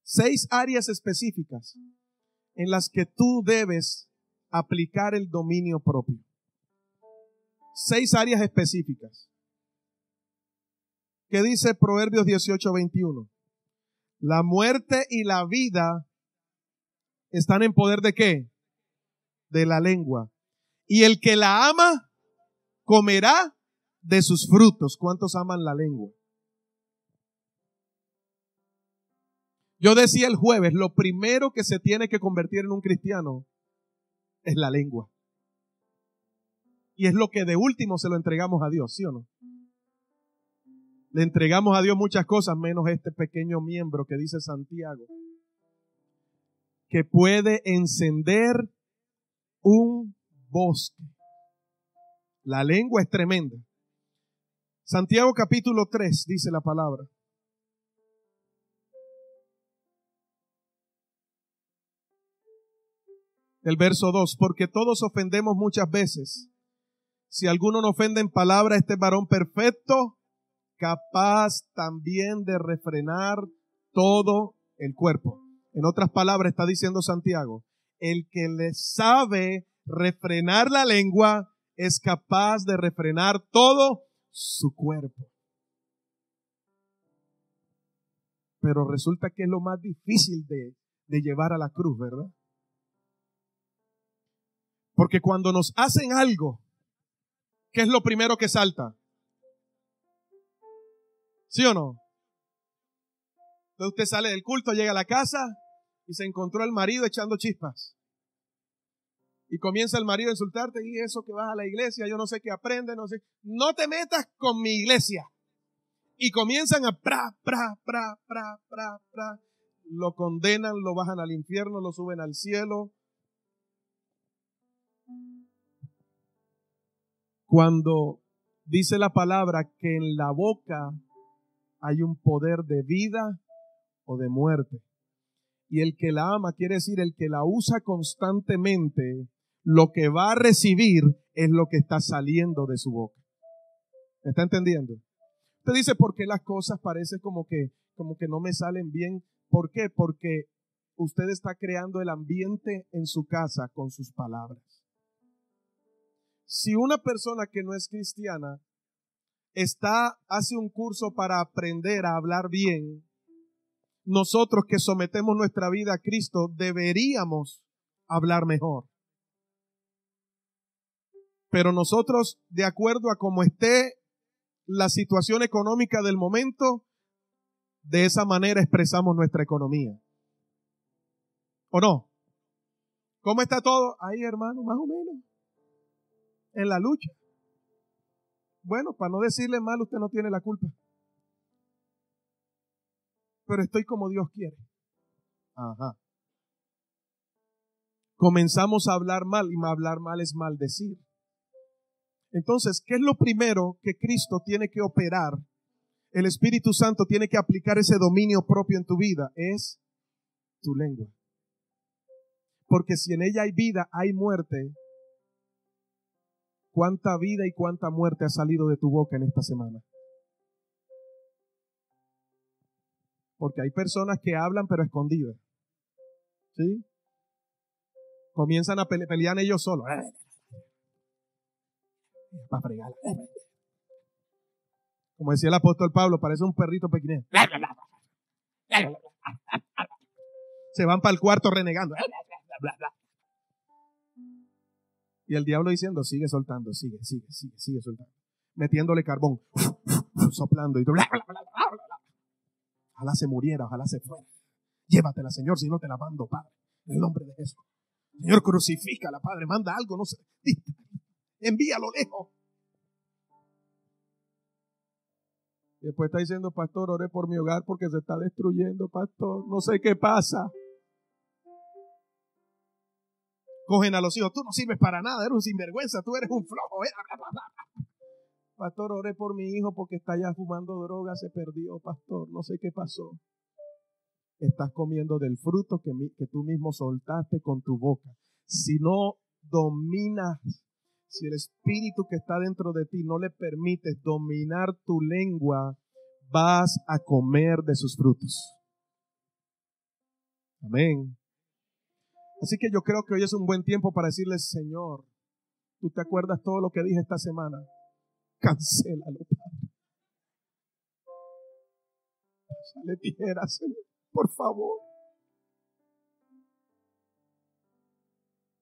Speaker 1: 6 áreas específicas en las que tú debes aplicar el dominio propio. 6 áreas específicas. ¿Qué dice Proverbios 18:21? La muerte y la vida están en poder ¿de qué? De la lengua. Y el que la ama comerá de sus frutos. ¿Cuántos aman la lengua? Yo decía el jueves, lo primero que se tiene que convertir en un cristiano es la lengua. Y es lo que de último se lo entregamos a Dios, ¿sí o no? Le entregamos a Dios muchas cosas, menos este pequeño miembro que dice Santiago, que puede encender un bosque. La lengua es tremenda. Santiago capítulo 3 dice la palabra. El verso 2, porque todos ofendemos muchas veces. Si alguno no ofende en palabra, este varón perfecto, capaz también de refrenar todo el cuerpo. En otras palabras está diciendo Santiago, el que le sabe refrenar la lengua es capaz de refrenar todo su cuerpo. Pero resulta que es lo más difícil de llevar a la cruz, ¿verdad? Porque cuando nos hacen algo, ¿qué es lo primero que salta? ¿Sí o no? Entonces usted sale del culto, llega a la casa y se encontró al marido echando chispas. Y comienza el marido a insultarte, y eso que vas a la iglesia, yo no sé qué aprende, no sé. No te metas con mi iglesia. Y comienzan a pra. Lo condenan, lo bajan al infierno, lo suben al cielo. Cuando dice la palabra que en la boca hay un poder de vida o de muerte. Y el que la ama, quiere decir el que la usa constantemente, lo que va a recibir es lo que está saliendo de su boca. ¿Me está entendiendo? Usted dice, ¿por qué las cosas parecen como que no me salen bien? ¿Por qué? Porque usted está creando el ambiente en su casa con sus palabras. Si una persona que no es cristiana hace un curso para aprender a hablar bien, nosotros que sometemos nuestra vida a Cristo deberíamos hablar mejor. Pero nosotros, de acuerdo a cómo esté la situación económica del momento, de esa manera expresamos nuestra economía. ¿O no? ¿Cómo está todo? Ahí, hermano, más o menos. En la lucha. Bueno, para no decirle mal, usted no tiene la culpa. Pero estoy como Dios quiere. Ajá. Comenzamos a hablar mal, y hablar mal es maldecir. Entonces, ¿qué es lo primero que Cristo tiene que operar? El Espíritu Santo tiene que aplicar ese dominio propio en tu vida. Es tu lengua. Porque si en ella hay vida, hay muerte. ¿Cuánta vida y cuánta muerte ha salido de tu boca en esta semana? Porque hay personas que hablan pero escondidas. ¿Sí? Comienzan a pelear ellos solos. Para fregar. Como decía el apóstol Pablo, parece un perrito pequeño. Se van para el cuarto renegando. Y el diablo diciendo, sigue soltando, sigue soltando. Metiéndole carbón, soplando y ojalá se muriera, ojalá se fuera. Llévatela, Señor, si no te la mando, Padre, en el nombre de Jesús. Señor, crucifícala, Padre, manda algo, no sé. Envíalo lejos. Y después está diciendo, pastor, oré por mi hogar porque se está destruyendo, pastor. No sé qué pasa. Cogen a los hijos, tú no sirves para nada, eres un sinvergüenza, tú eres un flojo. Pastor, oré por mi hijo porque está ya fumando droga, se perdió, pastor, no sé qué pasó. Estás comiendo del fruto que tú mismo soltaste con tu boca. Si no dominas, si el espíritu que está dentro de ti no le permites dominar tu lengua, vas a comer de sus frutos. Amén. Así que yo creo que hoy es un buen tiempo para decirle, Señor, ¿tú te acuerdas todo lo que dije esta semana? Cancélalo, Padre. Pásale tijera, Señor, por favor.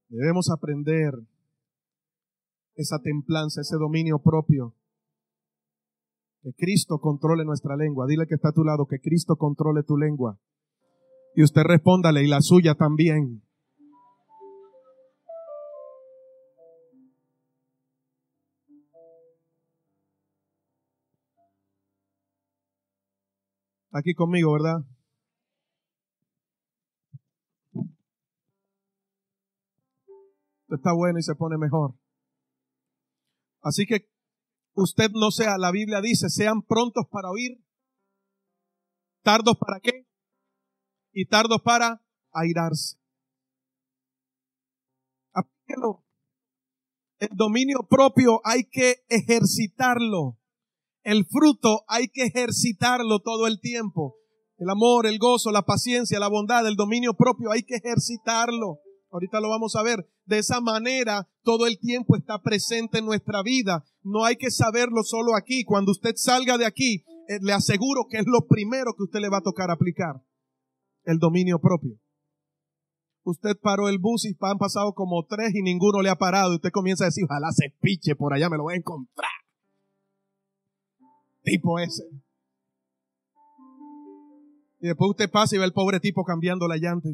Speaker 1: Debemos aprender esa templanza, ese dominio propio. Que Cristo controle nuestra lengua. Dile que está a tu lado, que Cristo controle tu lengua. Y usted respóndale, y la suya también. Aquí conmigo, ¿verdad? Está bueno y se pone mejor. Así que usted no sea, la Biblia dice, sean prontos para oír, tardos para qué, y tardos para airarse. Aplíquelo. El dominio propio hay que ejercitarlo. El fruto hay que ejercitarlo todo el tiempo. El amor, el gozo, la paciencia, la bondad, el dominio propio hay que ejercitarlo. Ahorita lo vamos a ver. De esa manera todo el tiempo está presente en nuestra vida. No hay que saberlo solo aquí. Cuando usted salga de aquí, le aseguro que es lo primero que usted le va a tocar aplicar. El dominio propio. Usted paró el bus y han pasado como 3 y ninguno le ha parado. Y usted comienza a decir, ojalá se piche por allá, me lo voy a encontrar. Tipo ese. Y después usted pasa y ve al pobre tipo cambiando la llanta.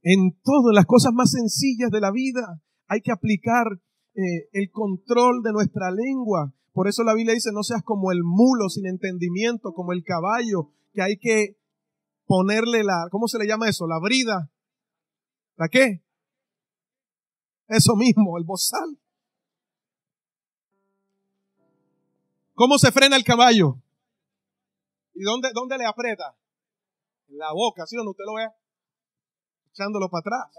Speaker 1: En todas las cosas más sencillas de la vida hay que aplicar el control de nuestra lengua. Por eso la Biblia dice, no seas como el mulo sin entendimiento, como el caballo, que hay que ponerle ¿cómo se le llama eso? La brida. ¿La qué? Eso mismo, el bozal. ¿Cómo se frena el caballo? ¿Y dónde le aprieta? En la boca, ¿sí o no? Usted lo ve echándolo para atrás.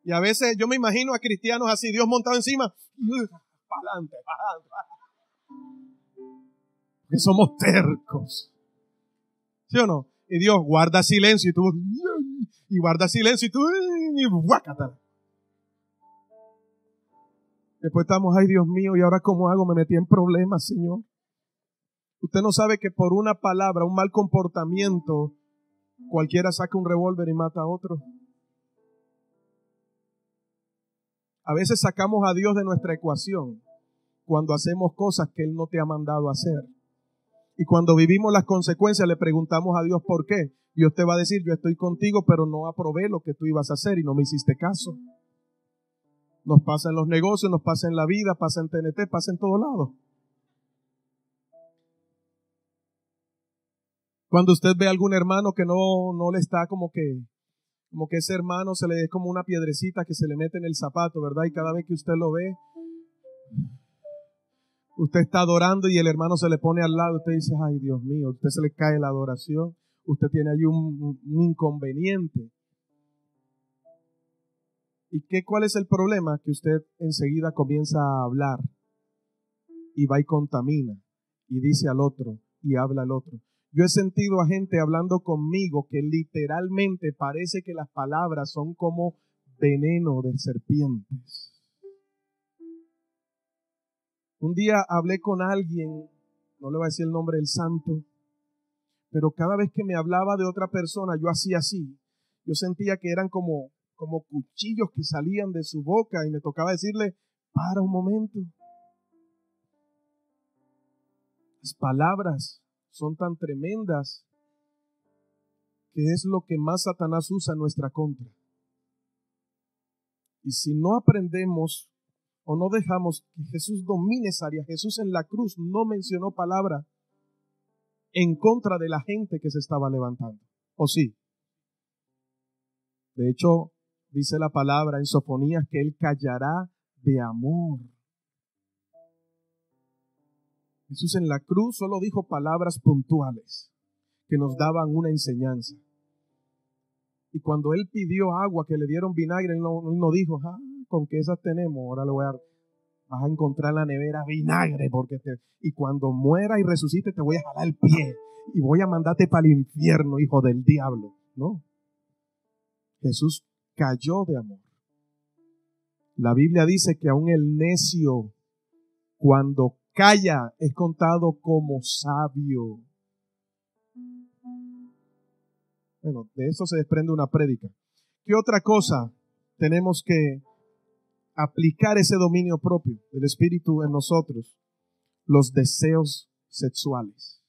Speaker 1: Y a veces yo me imagino a cristianos así, Dios montado encima, para adelante. Que somos tercos. ¿Sí o no? Y Dios guarda silencio y tú, y guarda silencio y tú, y guácata. Después estamos, ay Dios mío, ¿y ahora cómo hago? Me metí en problemas, Señor. Usted no sabe que por una palabra, un mal comportamiento, cualquiera saca un revólver y mata a otro. A veces sacamos a Dios de nuestra ecuación cuando hacemos cosas que Él no te ha mandado a hacer. Y cuando vivimos las consecuencias le preguntamos a Dios por qué. Dios te va a decir, yo estoy contigo, pero no aprobé lo que tú ibas a hacer y no me hiciste caso. Nos pasa en los negocios, nos pasa en la vida, pasa en TNT, pasa en todos lados. Cuando usted ve a algún hermano que no le está como que ese hermano se le es como una piedrecita que se le mete en el zapato, ¿verdad? Y cada vez que usted lo ve, usted está adorando y el hermano se le pone al lado, usted dice, ay Dios mío, usted se le cae la adoración. usted tiene ahí un inconveniente. ¿Y cuál es el problema? Que usted enseguida comienza a hablar y va y contamina y dice al otro y habla al otro. Yo he sentido a gente hablando conmigo que literalmente parece que las palabras son como veneno de serpientes. Un día hablé con alguien, no le voy a decir el nombre del santo, pero cada vez que me hablaba de otra persona, yo hacía así. Yo sentía que eran como cuchillos que salían de su boca y me tocaba decirle, para un momento. Las palabras son tan tremendas que es lo que más Satanás usa en nuestra contra. Y si no aprendemos o no dejamos que Jesús domine esa área, Jesús en la cruz no mencionó palabra en contra de la gente que se estaba levantando. ¿O sí? De hecho, dice la palabra en Sofonías que Él callará de amor. Jesús en la cruz solo dijo palabras puntuales que nos daban una enseñanza. Y cuando Él pidió agua, que le dieron vinagre, Él no dijo, con que esas tenemos, ahora vas a encontrar en la nevera vinagre, y cuando muera y resucite te voy a jalar el pie y voy a mandarte para el infierno, hijo del diablo. No. Jesús cayó de amor. La Biblia dice que aún el necio, cuando calla, es contado como sabio. Bueno, de eso se desprende una prédica. ¿Qué otra cosa tenemos que aplicar ese dominio propio del Espíritu en nosotros? Los deseos sexuales.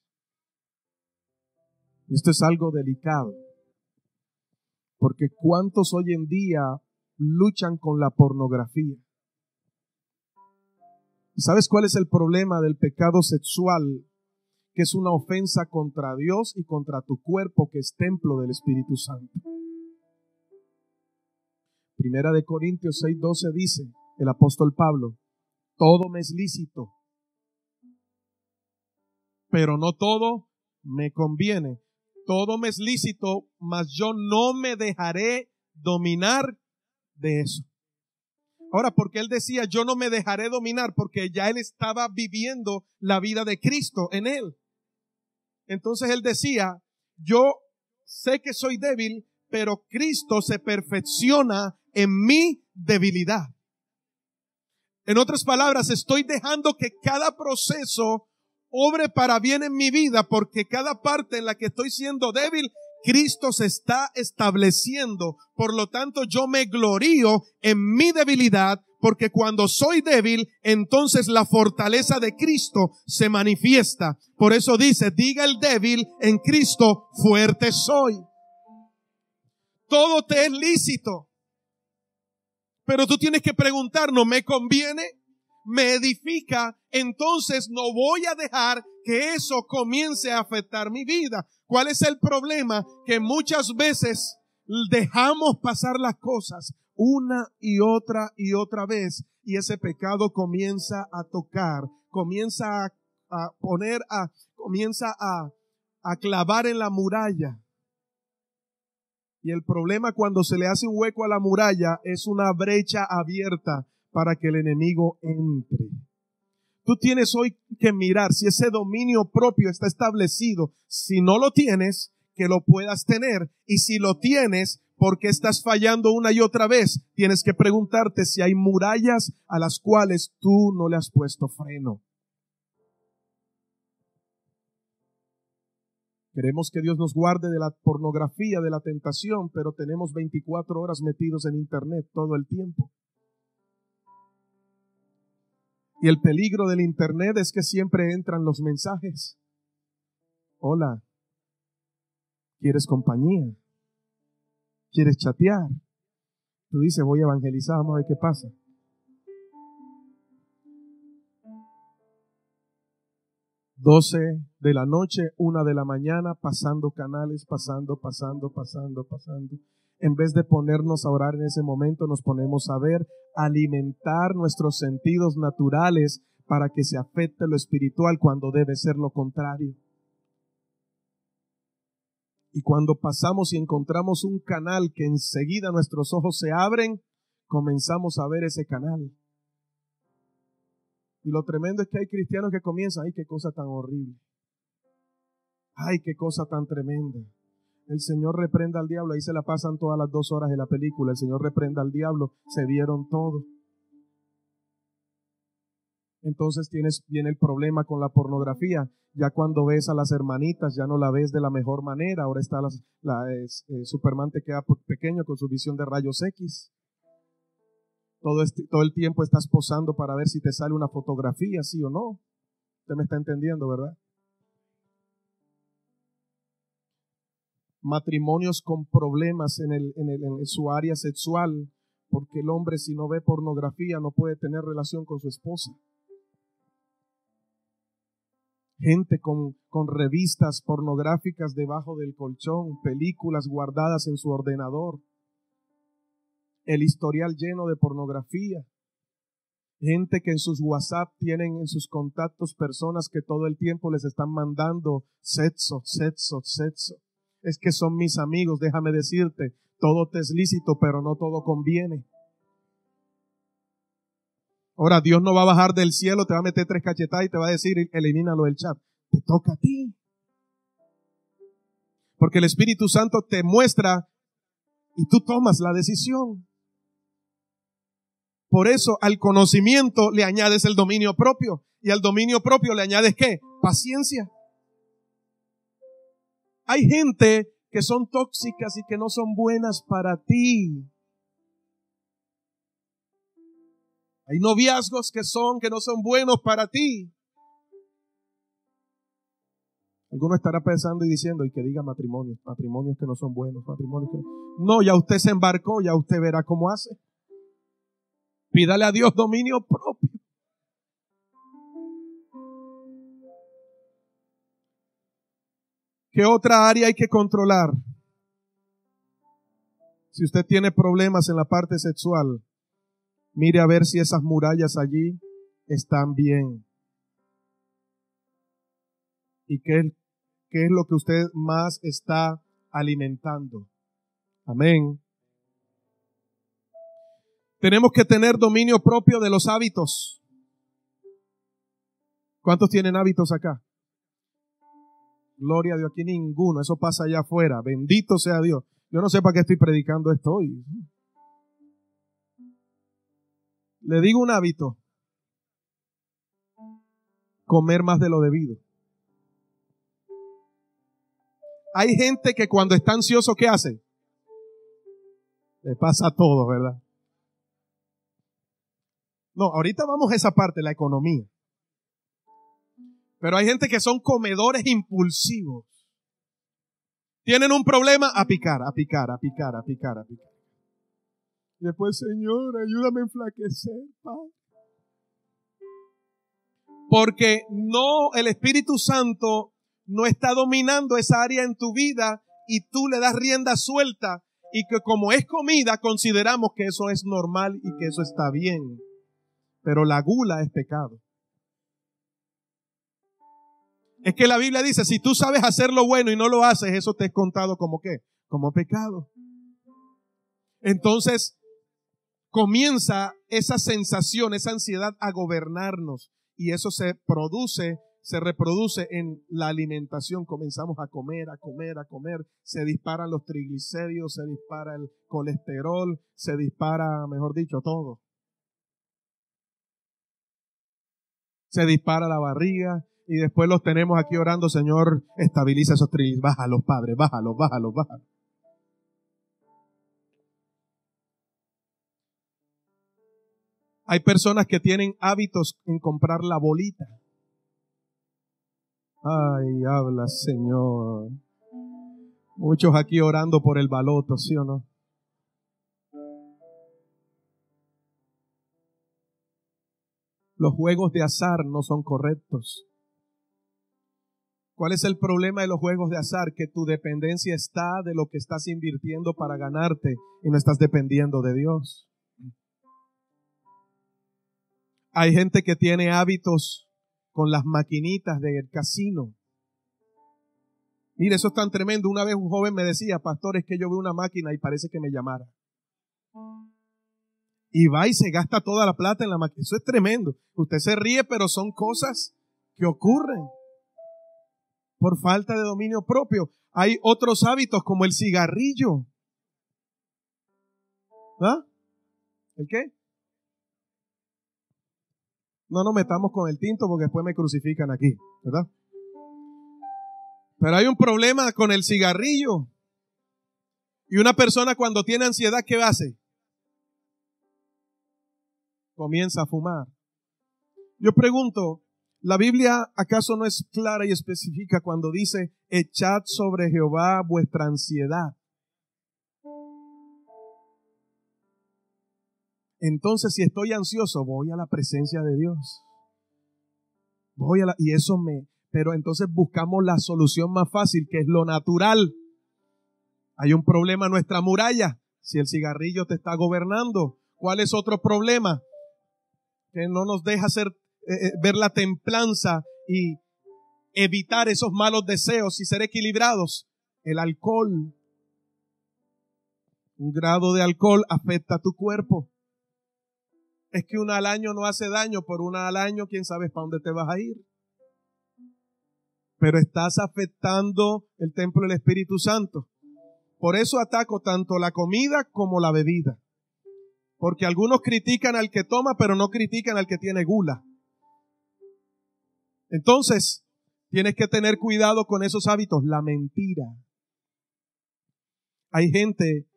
Speaker 1: Esto es algo delicado, porque ¿cuántos hoy en día luchan con la pornografía? ¿Y sabes cuál es el problema del pecado sexual? Que es una ofensa contra Dios y contra tu cuerpo, que es templo del Espíritu Santo. Primera de Corintios 6:12 dice el apóstol Pablo, todo me es lícito, pero no todo me conviene. Todo me es lícito, mas yo no me dejaré dominar de eso. Ahora, ¿por qué él decía yo no me dejaré dominar? Porque ya él estaba viviendo la vida de Cristo en él. Entonces él decía, yo sé que soy débil, pero Cristo se perfecciona en mi debilidad. En otras palabras, estoy dejando que cada proceso obre para bien en mi vida, porque cada parte en la que estoy siendo débil, Cristo se está estableciendo. Por lo tanto, yo me glorío en mi debilidad, porque cuando soy débil, entonces la fortaleza de Cristo se manifiesta. Por eso dice, diga el débil, en Cristo fuerte soy. Todo te es lícito, pero tú tienes que preguntar, ¿no me conviene? ¿Me edifica? Entonces no voy a dejar que eso comience a afectar mi vida. ¿Cuál es el problema? Que muchas veces dejamos pasar las cosas una y otra vez, y ese pecado comienza a tocar, comienza a clavar en la muralla. Y el problema cuando se le hace un hueco a la muralla es una brecha abierta para que el enemigo entre. Tú tienes hoy que mirar si ese dominio propio está establecido. Si no lo tienes, que lo puedas tener. Y si lo tienes, ¿por qué estás fallando una y otra vez? Tienes que preguntarte si hay murallas a las cuales tú no le has puesto freno. Queremos que Dios nos guarde de la pornografía, de la tentación, pero tenemos 24 horas metidos en internet todo el tiempo. Y el peligro del internet es que siempre entran los mensajes. Hola, ¿quieres compañía? ¿Quieres chatear? Tú dices, voy a evangelizar, vamos a ver qué pasa. Doce de la noche, 1 de la mañana, pasando canales, pasando. En vez de ponernos a orar en ese momento, nos ponemos a ver, alimentar nuestros sentidos naturales para que se afecte lo espiritual cuando debe ser lo contrario. Y cuando pasamos y encontramos un canal que enseguida nuestros ojos se abren, comenzamos a ver ese canal. Y lo tremendo es que hay cristianos que comienzan, ¡ay, qué cosa tan horrible! ¡Ay, qué cosa tan tremenda! El Señor reprenda al diablo, ahí se la pasan todas las 2 horas de la película. El Señor reprenda al diablo, se vieron todo. Entonces viene el problema con la pornografía. Ya cuando ves a las hermanitas, ya no la ves de la mejor manera. Ahora está Superman te queda pequeño con su visión de rayos X. Todo el tiempo estás posando para ver si te sale una fotografía, sí o no. Usted me está entendiendo, ¿verdad? Matrimonios con problemas en su área sexual, porque el hombre, si no ve pornografía, no puede tener relación con su esposa. Gente con revistas pornográficas debajo del colchón, películas guardadas en su ordenador, el historial lleno de pornografía. Gente que en sus WhatsApp tienen en sus contactos personas que todo el tiempo les están mandando sexo. Es que son mis amigos, déjame decirte, todo te es lícito, pero no todo conviene. Ahora, Dios no va a bajar del cielo, te va a meter 3 cachetadas y te va a decir, elimínalo del chat. Te toca a ti. Porque el Espíritu Santo te muestra y tú tomas la decisión. Por eso al conocimiento le añades el dominio propio. Y al dominio propio le añades ¿qué? Paciencia. Hay gente que son tóxicas y que no son buenas para ti. Hay noviazgos que no son buenos para ti. Alguno estará pensando y diciendo, y que diga matrimonios que no son buenos, matrimonios que no. No, ya usted se embarcó, ya usted verá cómo hace. Pídale a Dios dominio propio. ¿Qué otra área hay que controlar? Si usted tiene problemas en la parte sexual, mire a ver si esas murallas allí están bien. ¿Y qué es lo que usted más está alimentando? Amén. Tenemos que tener dominio propio de los hábitos. ¿Cuántos tienen hábitos acá? Gloria a Dios, aquí ninguno. Eso pasa allá afuera. Bendito sea Dios. Yo no sé para qué estoy predicando esto hoy. Le digo un hábito. Comer más de lo debido. Hay gente que cuando está ansioso, ¿qué hace? Le pasa a todos, ¿verdad? No, ahorita vamos a esa parte, la economía. Pero hay gente que son comedores impulsivos. Tienen un problema, a picar. Y después, Señor, ayúdame a enflaquecer, Padre. Porque el Espíritu Santo no está dominando esa área en tu vida y tú le das rienda suelta y que como es comida consideramos que eso es normal y que eso está bien. Pero la gula es pecado. Es que la Biblia dice, si tú sabes hacer lo bueno y no lo haces, eso te es contado como ¿qué? Como pecado. Entonces, comienza esa sensación, esa ansiedad a gobernarnos y eso se reproduce en la alimentación. Comenzamos a comer, se disparan los triglicéridos, se dispara el colesterol, se dispara, mejor dicho, todo. Se dispara la barriga y después los tenemos aquí orando, Señor, estabiliza esos triglicéridos, bájalos, Padre, bájalos. Hay personas que tienen hábitos en comprar la bolita. Ay, habla, Señor. Muchos aquí orando por el baloto, ¿sí o no? Los juegos de azar no son correctos. ¿Cuál es el problema de los juegos de azar? Que tu dependencia está de lo que estás invirtiendo para ganarte y no estás dependiendo de Dios. Hay gente que tiene hábitos con las maquinitas del casino. Mire, eso es tan tremendo. Una vez un joven me decía, pastor, es que yo veo una máquina y parece que me llamara. Y va y se gasta toda la plata en la máquina. Eso es tremendo. Usted se ríe, pero son cosas que ocurren por falta de dominio propio. Hay otros hábitos como el cigarrillo. ¿Ah? ¿El qué? No nos metamos con el tinto porque después me crucifican aquí, ¿verdad? Pero hay un problema con el cigarrillo. Y una persona cuando tiene ansiedad, ¿qué hace? Comienza a fumar. Yo pregunto, ¿la Biblia acaso no es clara y específica cuando dice, echad sobre Jehová vuestra ansiedad? Entonces, si estoy ansioso, voy a la presencia de Dios. Pero entonces buscamos la solución más fácil, que es lo natural. Hay un problema en nuestra muralla. Si el cigarrillo te está gobernando, ¿cuál es otro problema? Que no nos deja ver la templanza y evitar esos malos deseos y ser equilibrados. El alcohol. Un grado de alcohol afecta a tu cuerpo. Es que una al año no hace daño, por una al año, quién sabe para dónde te vas a ir. Pero estás afectando el templo del Espíritu Santo. Por eso ataco tanto la comida como la bebida. Porque algunos critican al que toma, pero no critican al que tiene gula. Entonces, tienes que tener cuidado con esos hábitos. La mentira. Hay gente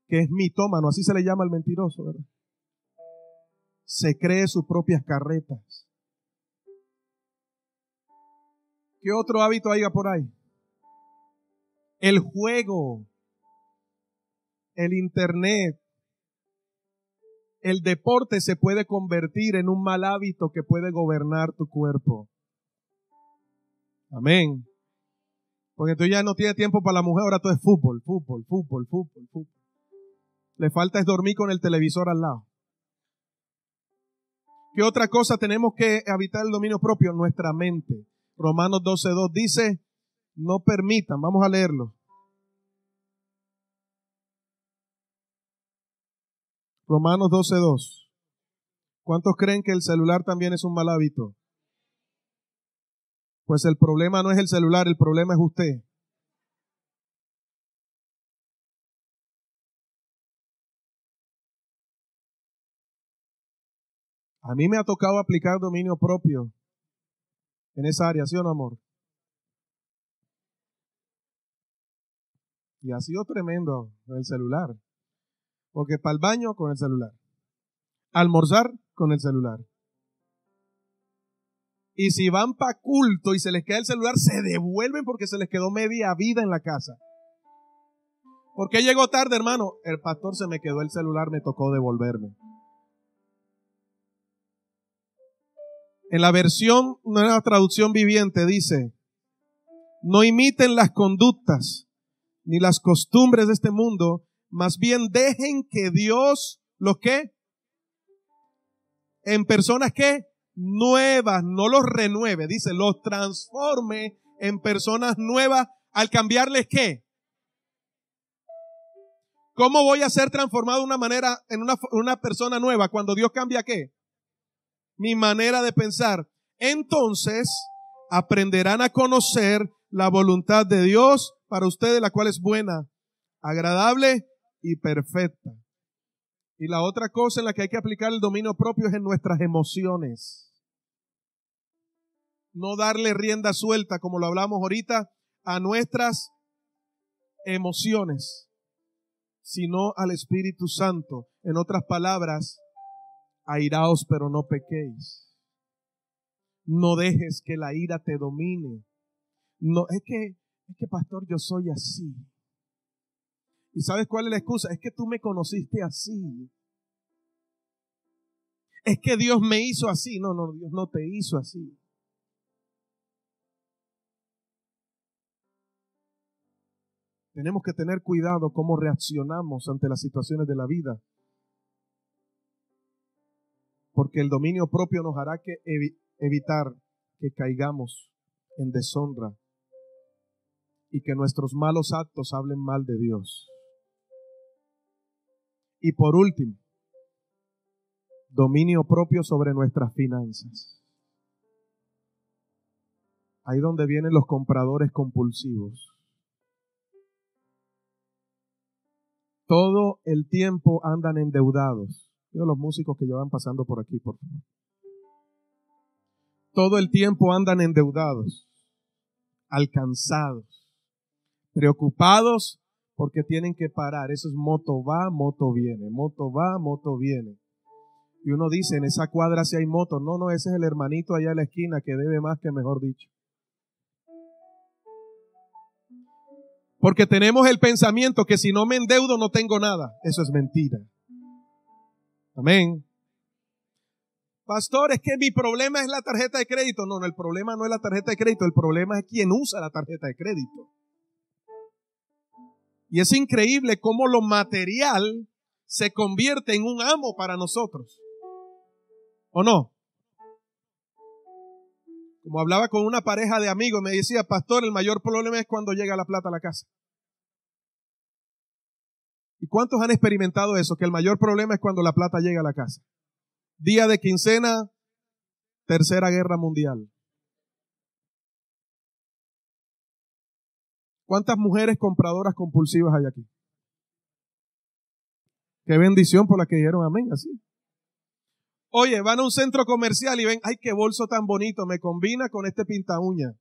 Speaker 1: que es mitómano, así se le llama al mentiroso, ¿verdad? Se cree sus propias carretas. ¿Qué otro hábito haya por ahí? El juego, el internet, el deporte se puede convertir en un mal hábito que puede gobernar tu cuerpo. Amén. Porque tú ya no tienes tiempo para la mujer, ahora todo es fútbol. Le falta es dormir con el televisor al lado. ¿Qué otra cosa tenemos que habitar el dominio propio? Nuestra mente. Romanos 12:2 dice, no permitan, vamos a leerlo. Romanos 12:2. ¿Cuántos creen que el celular también es un mal hábito? Pues el problema no es el celular, el problema es usted. A mí me ha tocado aplicar dominio propio en esa área, ¿sí o no, amor? Y ha sido tremendo el celular. Porque para el baño con el celular. Almorzar con el celular. Y si van para culto y se les queda el celular, se devuelven porque se les quedó media vida en la casa. ¿Por qué llegó tarde, hermano? El pastor se me quedó el celular, me tocó devolverme. En la versión, una traducción viviente dice, no imiten las conductas ni las costumbres de este mundo, más bien dejen que Dios, ¿lo qué? En personas que nuevas, no los renueve, dice, los transforme en personas nuevas al cambiarles ¿qué? ¿Cómo voy a ser transformado de una manera, en una persona nueva cuando Dios cambia qué? Mi manera de pensar. Entonces aprenderán a conocer la voluntad de Dios para ustedes, la cual es buena, agradable y perfecta. Y la otra cosa en la que hay que aplicar el dominio propio es en nuestras emociones. No darle rienda suelta, como lo hablamos ahorita, a nuestras emociones, sino al Espíritu Santo. En otras palabras, airaos pero no pequéis. No dejes que la ira te domine. No, es que pastor, yo soy así. ¿Y sabes cuál es la excusa? Es que tú me conociste así. Es que Dios me hizo así. No, Dios no te hizo así. Tenemos que tener cuidado cómo reaccionamos ante las situaciones de la vida. Porque el dominio propio nos hará que evitar que caigamos en deshonra y que nuestros malos actos hablen mal de Dios. Y por último, dominio propio sobre nuestras finanzas. Ahí donde vienen los compradores compulsivos. Todo el tiempo andan endeudados. Mira los músicos que ya van pasando por aquí, por favor. Todo el tiempo andan endeudados, alcanzados, preocupados porque tienen que parar. Eso es moto va, moto viene, moto va, moto viene. Y uno dice, en esa cuadra si hay moto. No, ese es el hermanito allá en la esquina que debe más que mejor dicho. Porque tenemos el pensamiento que si no me endeudo no tengo nada. Eso es mentira. Amén. Pastor, es que mi problema es la tarjeta de crédito. No, el problema no es la tarjeta de crédito. El problema es quien usa la tarjeta de crédito. Y es increíble cómo lo material se convierte en un amo para nosotros. ¿O no? Como hablaba con una pareja de amigos, me decía, pastor, el mayor problema es cuando llega la plata a la casa. ¿Y cuántos han experimentado eso? Que el mayor problema es cuando la plata llega a la casa. Día de quincena, Tercera Guerra Mundial. ¿Cuántas mujeres compradoras compulsivas hay aquí? Qué bendición por las que dijeron amén, así. Oye, van a un centro comercial y ven, ay, qué bolso tan bonito, me combina con este pinta uña.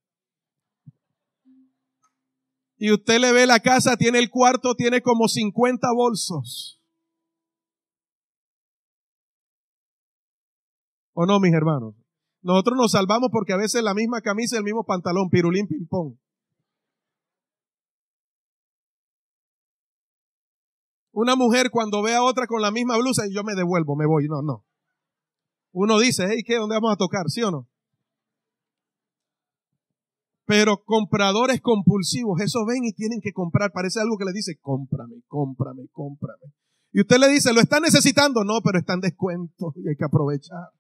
Speaker 1: Y usted le ve la casa, tiene el cuarto, tiene como 50 bolsos. ¿O no, mis hermanos? Nosotros nos salvamos porque a veces la misma camisa y el mismo pantalón, pirulín, ping-pong. Una mujer cuando ve a otra con la misma blusa y yo me devuelvo, me voy. No. Uno dice, hey, ¿qué? ¿Dónde vamos a tocar? ¿Sí o no? Pero compradores compulsivos, esos ven y tienen que comprar. Parece algo que le dice, cómprame. Y usted le dice, ¿lo está necesitando? No, pero está en descuento y hay que aprovechar.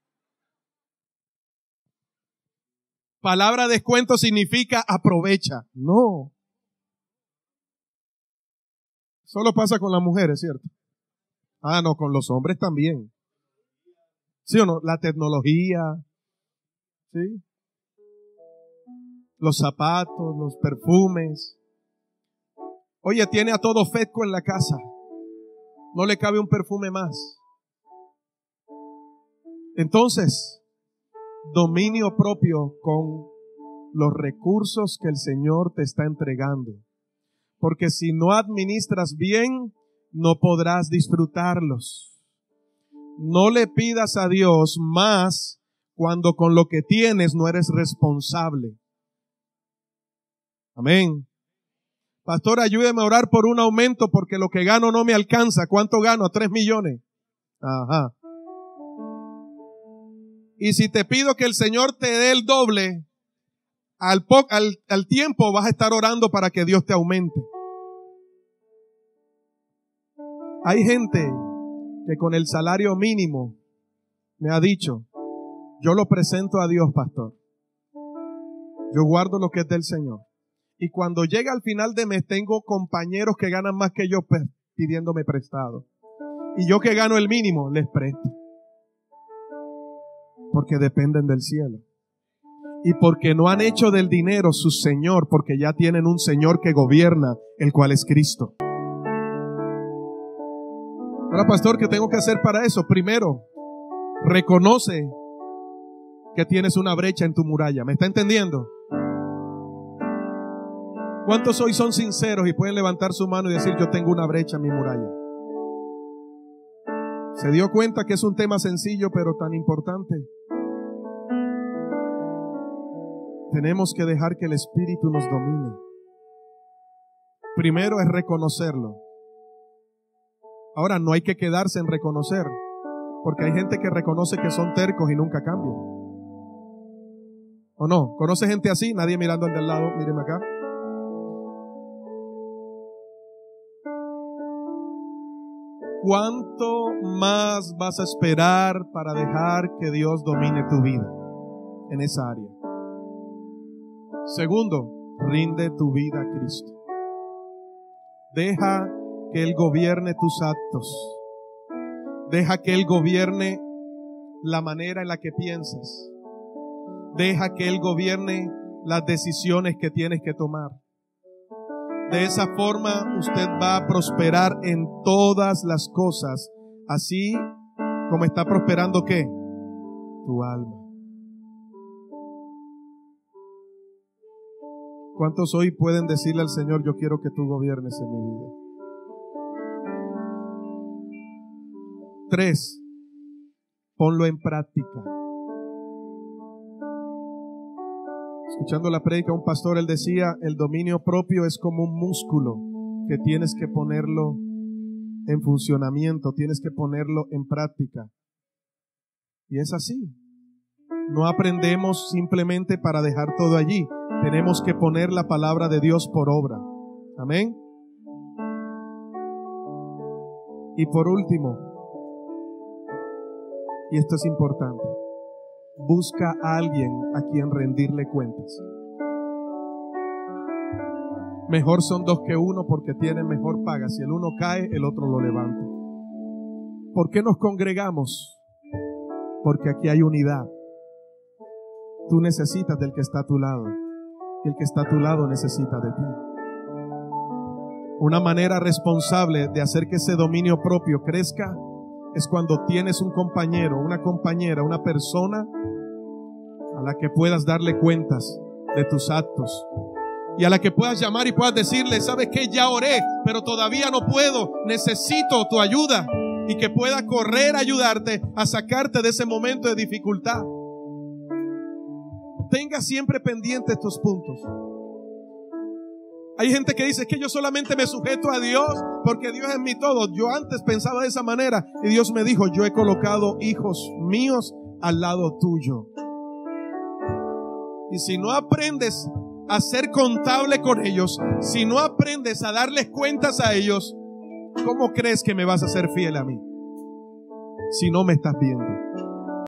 Speaker 1: Palabra descuento significa aprovecha. No. Solo pasa con las mujeres, ¿cierto? Ah, no, con los hombres también. ¿Sí o no? La tecnología, ¿sí? Los zapatos, los perfumes. Oye, tiene a todo Fedco en la casa. No le cabe un perfume más. Entonces, dominio propio con los recursos que el Señor te está entregando. Porque si no administras bien, no podrás disfrutarlos. No le pidas a Dios más cuando con lo que tienes no eres responsable. Amén. Pastor, ayúdeme a orar por un aumento porque lo que gano no me alcanza. ¿Cuánto gano? 3 millones. Ajá. Y si te pido que el Señor te dé el doble, al tiempo vas a estar orando para que Dios te aumente. Hay gente que con el salario mínimo me ha dicho, yo lo presento a Dios, pastor. Yo guardo lo que es del Señor. Y cuando llega al final de mes tengo compañeros que ganan más que yo pidiéndome prestado. Y yo que gano el mínimo, les presto. Porque dependen del cielo. Y porque no han hecho del dinero su Señor, porque ya tienen un Señor que gobierna, el cual es Cristo. Ahora, pastor, ¿qué tengo que hacer para eso? Primero, reconoce que tienes una brecha en tu muralla. ¿Me está entendiendo? ¿Cuántos hoy son sinceros y pueden levantar su mano y decir, yo tengo una brecha en mi muralla? ¿Se dio cuenta que es un tema sencillo pero tan importante? Tenemos que dejar que el Espíritu nos domine. Primero es reconocerlo. Ahora, no hay que quedarse en reconocer, porque hay gente que reconoce que son tercos y nunca cambian. ¿O no? ¿Conoce gente así? Nadie mirando al del lado, míreme acá. ¿Cuánto más vas a esperar para dejar que Dios domine tu vida en esa área? Segundo, rinde tu vida a Cristo. Deja que Él gobierne tus actos. Deja que Él gobierne la manera en la que piensas. Deja que Él gobierne las decisiones que tienes que tomar. De esa forma usted va a prosperar en todas las cosas, así como está prosperando ¿qué? Tu alma. ¿Cuántos hoy pueden decirle al Señor, yo quiero que tú gobiernes en mi vida? 3, ponlo en práctica. Escuchando la prédica, un pastor, él decía, el dominio propio es como un músculo que tienes que ponerlo en funcionamiento, tienes que ponerlo en práctica. Y es así. No aprendemos simplemente para dejar todo allí. Tenemos que poner la palabra de Dios por obra. Amén. Y por último, y esto es importante, busca a alguien a quien rendirle cuentas. Mejor son 2 que 1 porque tienen mejor paga. Si el uno cae, el otro lo levanta. ¿Por qué nos congregamos? Porque aquí hay unidad. Tú necesitas del que está a tu lado. Y el que está a tu lado necesita de ti. Una manera responsable de hacer que ese dominio propio crezca es cuando tienes un compañero, una compañera, una persona a la que puedas darle cuentas de tus actos y a la que puedas llamar y puedas decirle, ¿sabes qué? Ya oré, pero todavía no puedo, necesito tu ayuda, y que pueda correr a ayudarte a sacarte de ese momento de dificultad. Tenga siempre pendiente estos puntos. Hay gente que dice que yo solamente me sujeto a Dios porque Dios es mi todo. Yo antes pensaba de esa manera y Dios me dijo, yo he colocado hijos míos al lado tuyo. Y si no aprendes a ser contable con ellos, si no aprendes a darles cuentas a ellos, ¿cómo crees que me vas a ser fiel a mí? Si no me estás viendo.